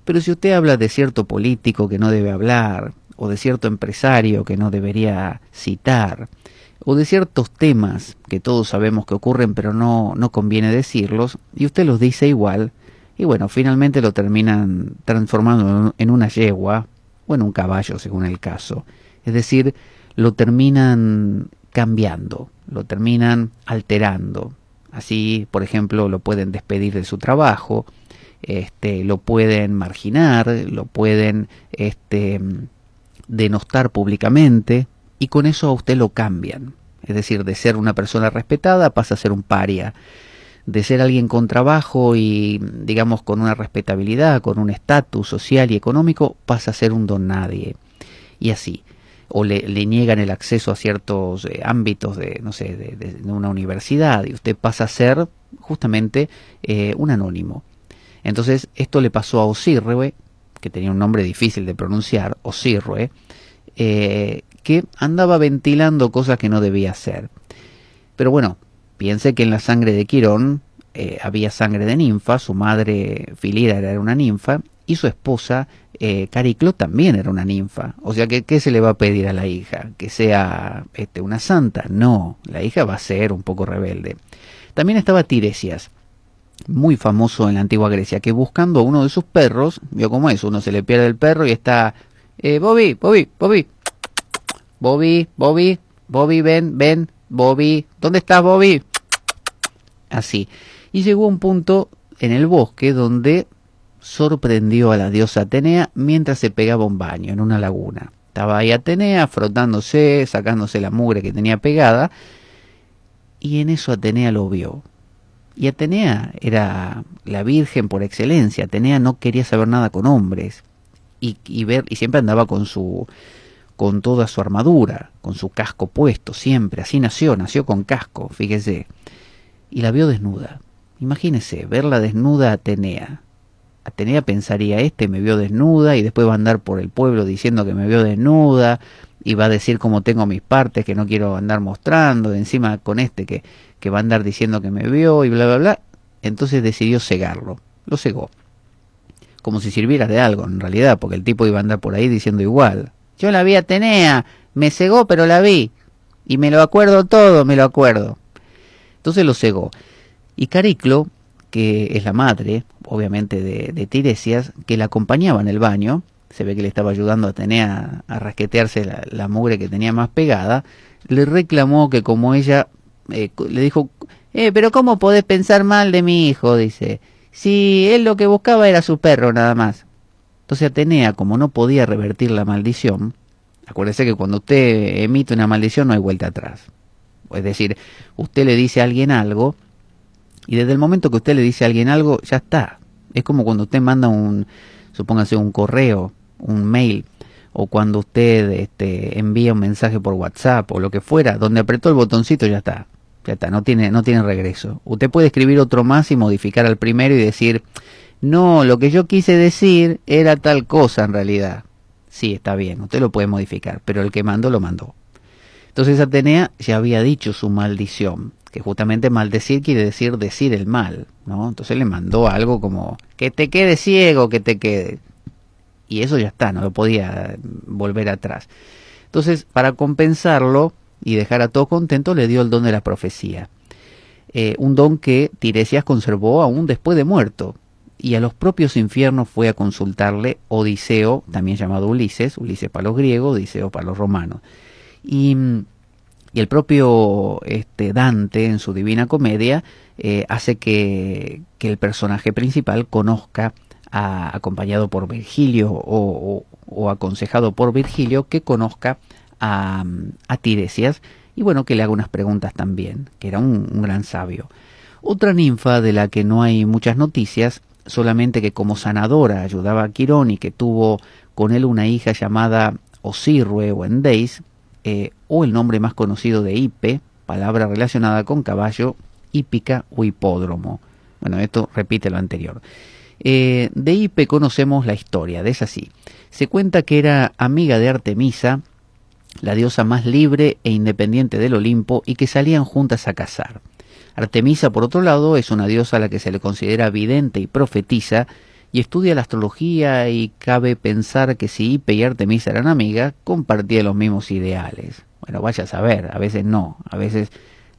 pero si usted habla de cierto político que no debe hablar, o de cierto empresario que no debería citar, o de ciertos temas que todos sabemos que ocurren pero no conviene decirlos, y usted los dice igual, y bueno, finalmente lo terminan transformando en una yegua, o en un caballo según el caso. Es decir, lo terminan cambiando, lo terminan alterando. Así, por ejemplo, lo pueden despedir de su trabajo, lo pueden marginar, lo pueden denostar públicamente, y con eso a usted lo cambian. Es decir, de ser una persona respetada pasa a ser un paria. De ser alguien con trabajo y, digamos, con una respetabilidad, con un estatus social y económico, pasa a ser un don nadie. Y así. O le niegan el acceso a ciertos ámbitos de, no sé, de una universidad, y usted pasa a ser justamente un anónimo. Entonces, esto le pasó a Osirroe, que tenía un nombre difícil de pronunciar, Osirroe, que andaba ventilando cosas que no debía hacer. Pero bueno, piense que en la sangre de Quirón había sangre de ninfa, su madre Filira era una ninfa, y su esposa Cariclo también era una ninfa. O sea, ¿qué se le va a pedir a la hija? ¿Que sea una santa? No, la hija va a ser un poco rebelde. También estaba Tiresias, muy famoso en la antigua Grecia, que buscando a uno de sus perros, vio cómo es, uno se le pierde el perro y está, Bobby, ven, Bobby, ¿dónde estás, Bobby? Así. Y llegó a un punto en el bosque donde sorprendió a la diosa Atenea mientras se pegaba un baño en una laguna. Estaba ahí Atenea frotándose, sacándose la mugre que tenía pegada, y en eso Atenea lo vio. Y Atenea era la virgen por excelencia. Atenea no quería saber nada con hombres, y siempre andaba con toda su armadura, con su casco puesto, siempre, así nació con casco, fíjese, y la vio desnuda. Imagínese, verla desnuda a Atenea. Atenea pensaría, me vio desnuda, y después va a andar por el pueblo diciendo que me vio desnuda, y va a decir cómo tengo mis partes que no quiero andar mostrando, encima con que va a andar diciendo que me vio, y bla, bla, bla. Entonces decidió cegarlo, lo cegó. Como si sirviera de algo, en realidad, porque el tipo iba a andar por ahí diciendo igual. Yo la vi a Atenea, me cegó, pero la vi. Y me lo acuerdo todo, me lo acuerdo. Entonces lo cegó. Y Cariclo, que es la madre, obviamente, de Tiresias, que la acompañaba en el baño, se ve que le estaba ayudando a Atenea a rasquetearse la mugre que tenía más pegada, le reclamó que como ella, le dijo, pero ¿cómo podés pensar mal de mi hijo? Dice, si él lo que buscaba era su perro nada más. Entonces Atenea, como no podía revertir la maldición, acuérdese que cuando usted emite una maldición no hay vuelta atrás. Es decir, usted le dice a alguien algo, y desde el momento que usted le dice a alguien algo, ya está. Es como cuando usted manda supóngase un correo, un mail, o cuando usted envía un mensaje por WhatsApp o lo que fuera, donde apretó el botoncito ya está, no tiene regreso. Usted puede escribir otro más y modificar al primero y decir, no, lo que yo quise decir era tal cosa en realidad. Sí, está bien, usted lo puede modificar, pero el que mandó lo mandó. Entonces Atenea ya había dicho su maldición, que justamente maldecir quiere decir el mal, ¿no? Entonces le mandó algo como, que te quede ciego, que te quede. Y eso ya está, no lo podía volver atrás. Entonces, para compensarlo y dejar a todos contentos, le dio el don de la profecía. Un don que Tiresias conservó aún después de muerto. Y a los propios infiernos fue a consultarle Odiseo, también llamado Ulises para los griegos, Odiseo para los romanos. Y el propio Dante, en su Divina Comedia, hace que el personaje principal conozca, acompañado por Virgilio o aconsejado por Virgilio, que conozca a Tiresias, y bueno, que le haga unas preguntas también, que era un gran sabio. Otra ninfa de la que no hay muchas noticias, solamente que como sanadora ayudaba a Quirón y que tuvo con él una hija llamada Osirrue o Endeis, o el nombre más conocido de Hipe, palabra relacionada con caballo, hípica o hipódromo. Bueno, esto repite lo anterior. De Hipe conocemos la historia, es así. Se cuenta que era amiga de Artemisa, la diosa más libre e independiente del Olimpo, y que salían juntas a cazar. Artemisa, por otro lado, es una diosa a la que se le considera vidente y profetiza, y estudia la astrología, y cabe pensar que si Hipe y Artemisa eran amigas, compartían los mismos ideales. Bueno, vaya a saber, a veces no, a veces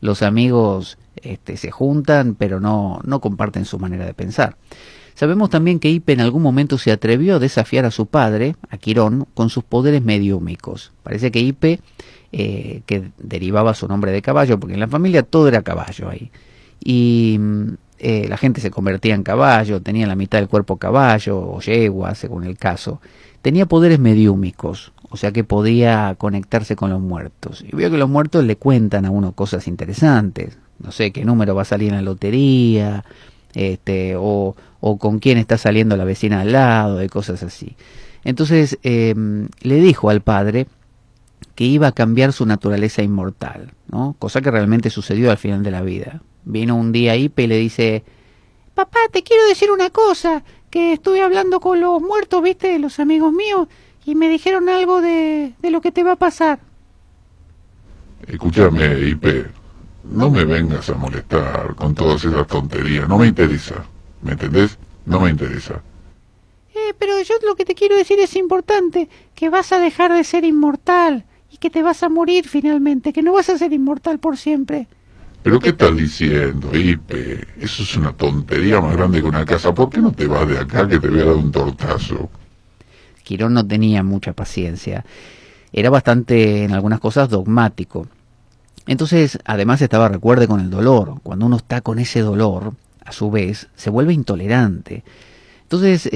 los amigos se juntan, pero no comparten su manera de pensar. Sabemos también que Hipe en algún momento se atrevió a desafiar a su padre, a Quirón, con sus poderes mediúmicos. Parece que Hipe, que derivaba su nombre de caballo, porque en la familia todo era caballo ahí, y la gente se convertía en caballo, tenía la mitad del cuerpo caballo o yegua, según el caso. Tenía poderes mediúmicos, o sea que podía conectarse con los muertos. Y veo que los muertos le cuentan a uno cosas interesantes. No sé qué número va a salir en la lotería, o con quién está saliendo la vecina al lado, de cosas así. Entonces le dijo al padre que iba a cambiar su naturaleza inmortal, ¿no? Cosa que realmente sucedió al final de la vida. Vino un día Hipe y le dice, papá, te quiero decir una cosa, que estuve hablando con los muertos, viste, los amigos míos, y me dijeron algo de lo que te va a pasar. Escúchame, Hipe, no me vengas a molestar con todas esas tonterías, no me interesa, ¿me entendés? No me interesa. Pero yo lo que te quiero decir es importante, que vas a dejar de ser inmortal, y que te vas a morir finalmente, que no vas a ser inmortal por siempre. ¿Pero qué estás diciendo, Hipe? Eso es una tontería más grande que una casa. ¿Por qué no te vas de acá que te voy a dar un tortazo? Quirón no tenía mucha paciencia. Era bastante, en algunas cosas, dogmático. Entonces, además estaba recuerde con el dolor. Cuando uno está con ese dolor, a su vez, se vuelve intolerante. Entonces,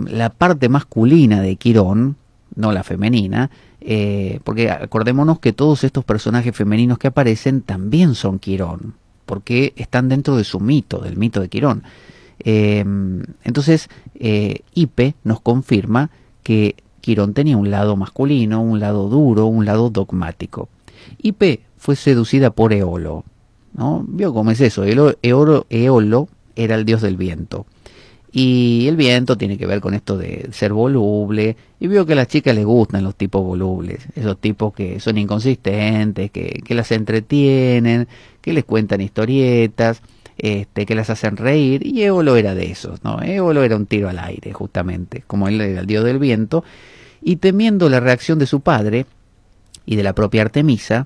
la parte masculina de Quirón, no la femenina, porque acordémonos que todos estos personajes femeninos que aparecen también son Quirón, porque están dentro de su mito, del mito de Quirón. Entonces, Hipe nos confirma que Quirón tenía un lado masculino, un lado duro, un lado dogmático. Hipe fue seducida por Eolo, ¿no? ¿Vio cómo es eso? Eolo era el dios del viento. Y el viento tiene que ver con esto de ser voluble. Y veo que a las chicas les gustan los tipos volubles. Esos tipos que son inconsistentes, que las entretienen, que les cuentan historietas, que las hacen reír. Y Éolo era de esos, ¿no? Éolo era un tiro al aire, justamente. Como él era el dios del viento. Y temiendo la reacción de su padre y de la propia Artemisa,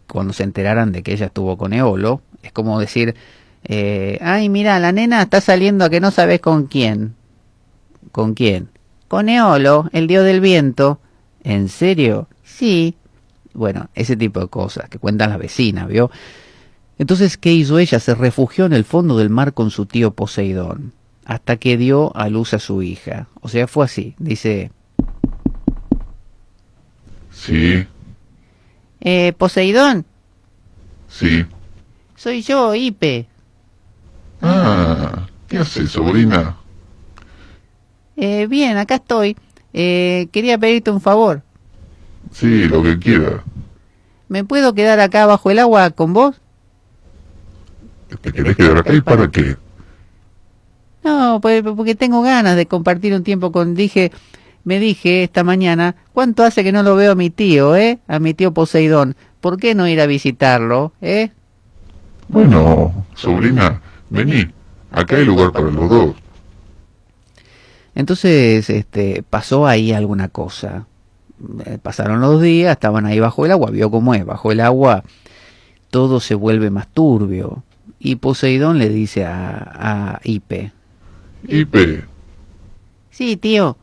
cuando se enteraran de que ella estuvo con Éolo, es como decir... ay, mira, la nena está saliendo a que no sabes con quién. ¿Con quién? Con Eolo, el dios del viento. ¿En serio? Sí. Bueno, ese tipo de cosas que cuentan las vecinas, ¿vio? Entonces, ¿qué hizo ella? Se refugió en el fondo del mar con su tío Poseidón, hasta que dio a luz a su hija. O sea, fue así. Dice, Sí, Poseidón, sí. soy yo, Ipe. Ah, ¿qué haces, sobrina? Bien, acá estoy. Quería pedirte un favor. Sí, lo que quiera. ¿Me puedo quedar acá bajo el agua con vos? ¿Te querés quedar acá y para qué? No, pues porque tengo ganas de compartir un tiempo me dije esta mañana, ¿cuánto hace que no lo veo a mi tío, A mi tío Poseidón. ¿Por qué no ir a visitarlo, Bueno, sobrina, vení. Acá hay lugar para los dos. Entonces, pasó ahí alguna cosa. Pasaron los días, estaban ahí bajo el agua, vio cómo es, bajo el agua todo se vuelve más turbio. Y Poseidón le dice a Ipe, Ipe, sí, tío.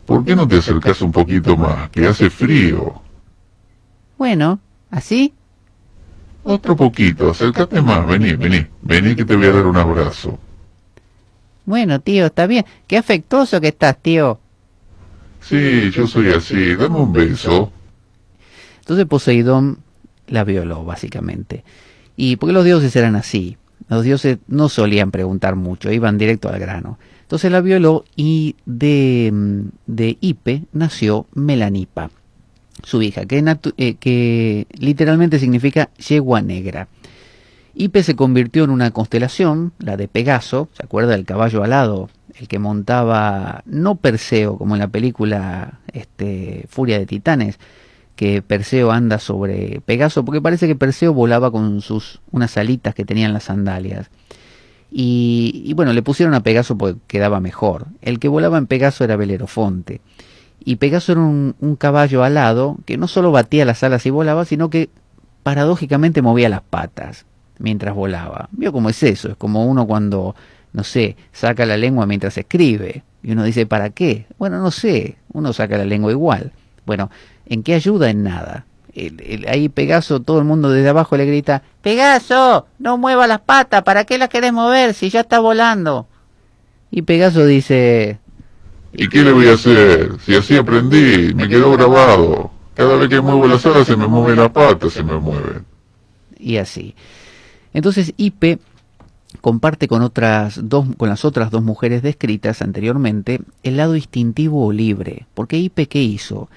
¿por qué no te acercás un poquito más? Que hace frío. Bueno, ¿así? Otro poquito, acércate más, vení, vení. Vení que te voy a dar un abrazo. Bueno, tío, está bien. Qué afectuoso que estás, tío. Sí, yo soy así, dame un beso. Entonces Poseidón la violó, básicamente. Y porque los dioses eran así. Los dioses no solían preguntar mucho, iban directo al grano. Entonces la violó y de Ipe nació Melanipa, su hija, que literalmente significa yegua negra. Ipe se convirtió en una constelación, la de Pegaso, ¿se acuerda del caballo alado? El que montaba, no Perseo, como en la película Furia de Titanes, que Perseo anda sobre Pegaso, porque parece que Perseo volaba con unas alitas que tenían las sandalias. Y bueno, le pusieron a Pegaso porque quedaba mejor. El que volaba en Pegaso era Belerofonte. Y Pegaso era un caballo alado que no solo batía las alas y volaba, sino que paradójicamente movía las patas mientras volaba. ¿Vio cómo es eso? Es como uno cuando, no sé, saca la lengua mientras escribe. Y uno dice, ¿para qué? Bueno, no sé, uno saca la lengua igual. Bueno, ¿en qué ayuda? En nada. Ahí Pegaso, todo el mundo desde abajo le grita, Pegaso, no mueva las patas, ¿para qué las querés mover si ya está volando? Y Pegaso dice, ¿Y qué le voy a hacer? Si así aprendí, me quedó grabado. Cada vez que muevo las alas se me mueve la pata, se me mueven. y así. Entonces Ipe comparte con las otras dos mujeres descritas anteriormente el lado instintivo o libre. Porque Ipe, ¿qué hizo?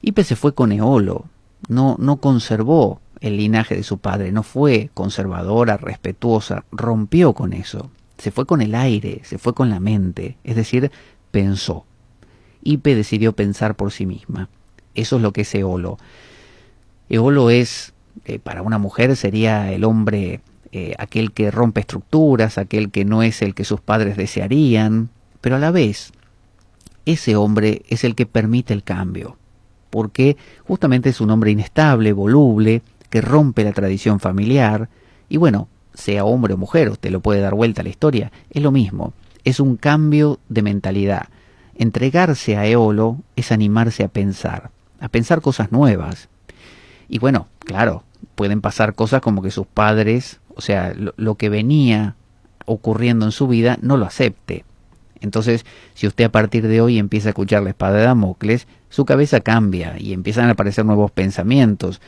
Ipe se fue con Eolo, no conservó el linaje de su padre, no fue conservadora, respetuosa, rompió con eso. Se fue con el aire, se fue con la mente, es decir, pensó. Ipe decidió pensar por sí misma. Eso es lo que es Eolo. Eolo es, para una mujer, sería el hombre, aquel que rompe estructuras, aquel que no es el que sus padres desearían, pero a la vez, ese hombre es el que permite el cambio, porque justamente es un hombre inestable, voluble, que rompe la tradición familiar, y bueno, sea hombre o mujer, usted lo puede dar vuelta a la historia, es lo mismo, es un cambio de mentalidad. Entregarse a Eolo es animarse a pensar cosas nuevas. Y bueno, claro, pueden pasar cosas como que sus padres, o sea, lo que venía ocurriendo en su vida, no lo acepte. Entonces, si usted a partir de hoy empieza a escuchar la espada de Damocles, su cabeza cambia y empiezan a aparecer nuevos pensamientos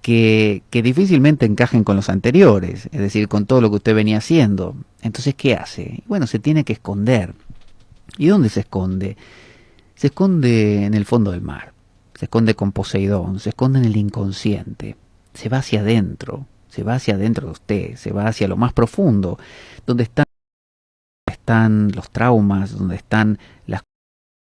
que difícilmente encajen con los anteriores, es decir, con todo lo que usted venía haciendo. Entonces, ¿qué hace? Bueno, se tiene que esconder. ¿Y dónde se esconde? Se esconde en el fondo del mar, se esconde con Poseidón, se esconde en el inconsciente, se va hacia adentro de usted, se va hacia lo más profundo, donde están los traumas, donde están las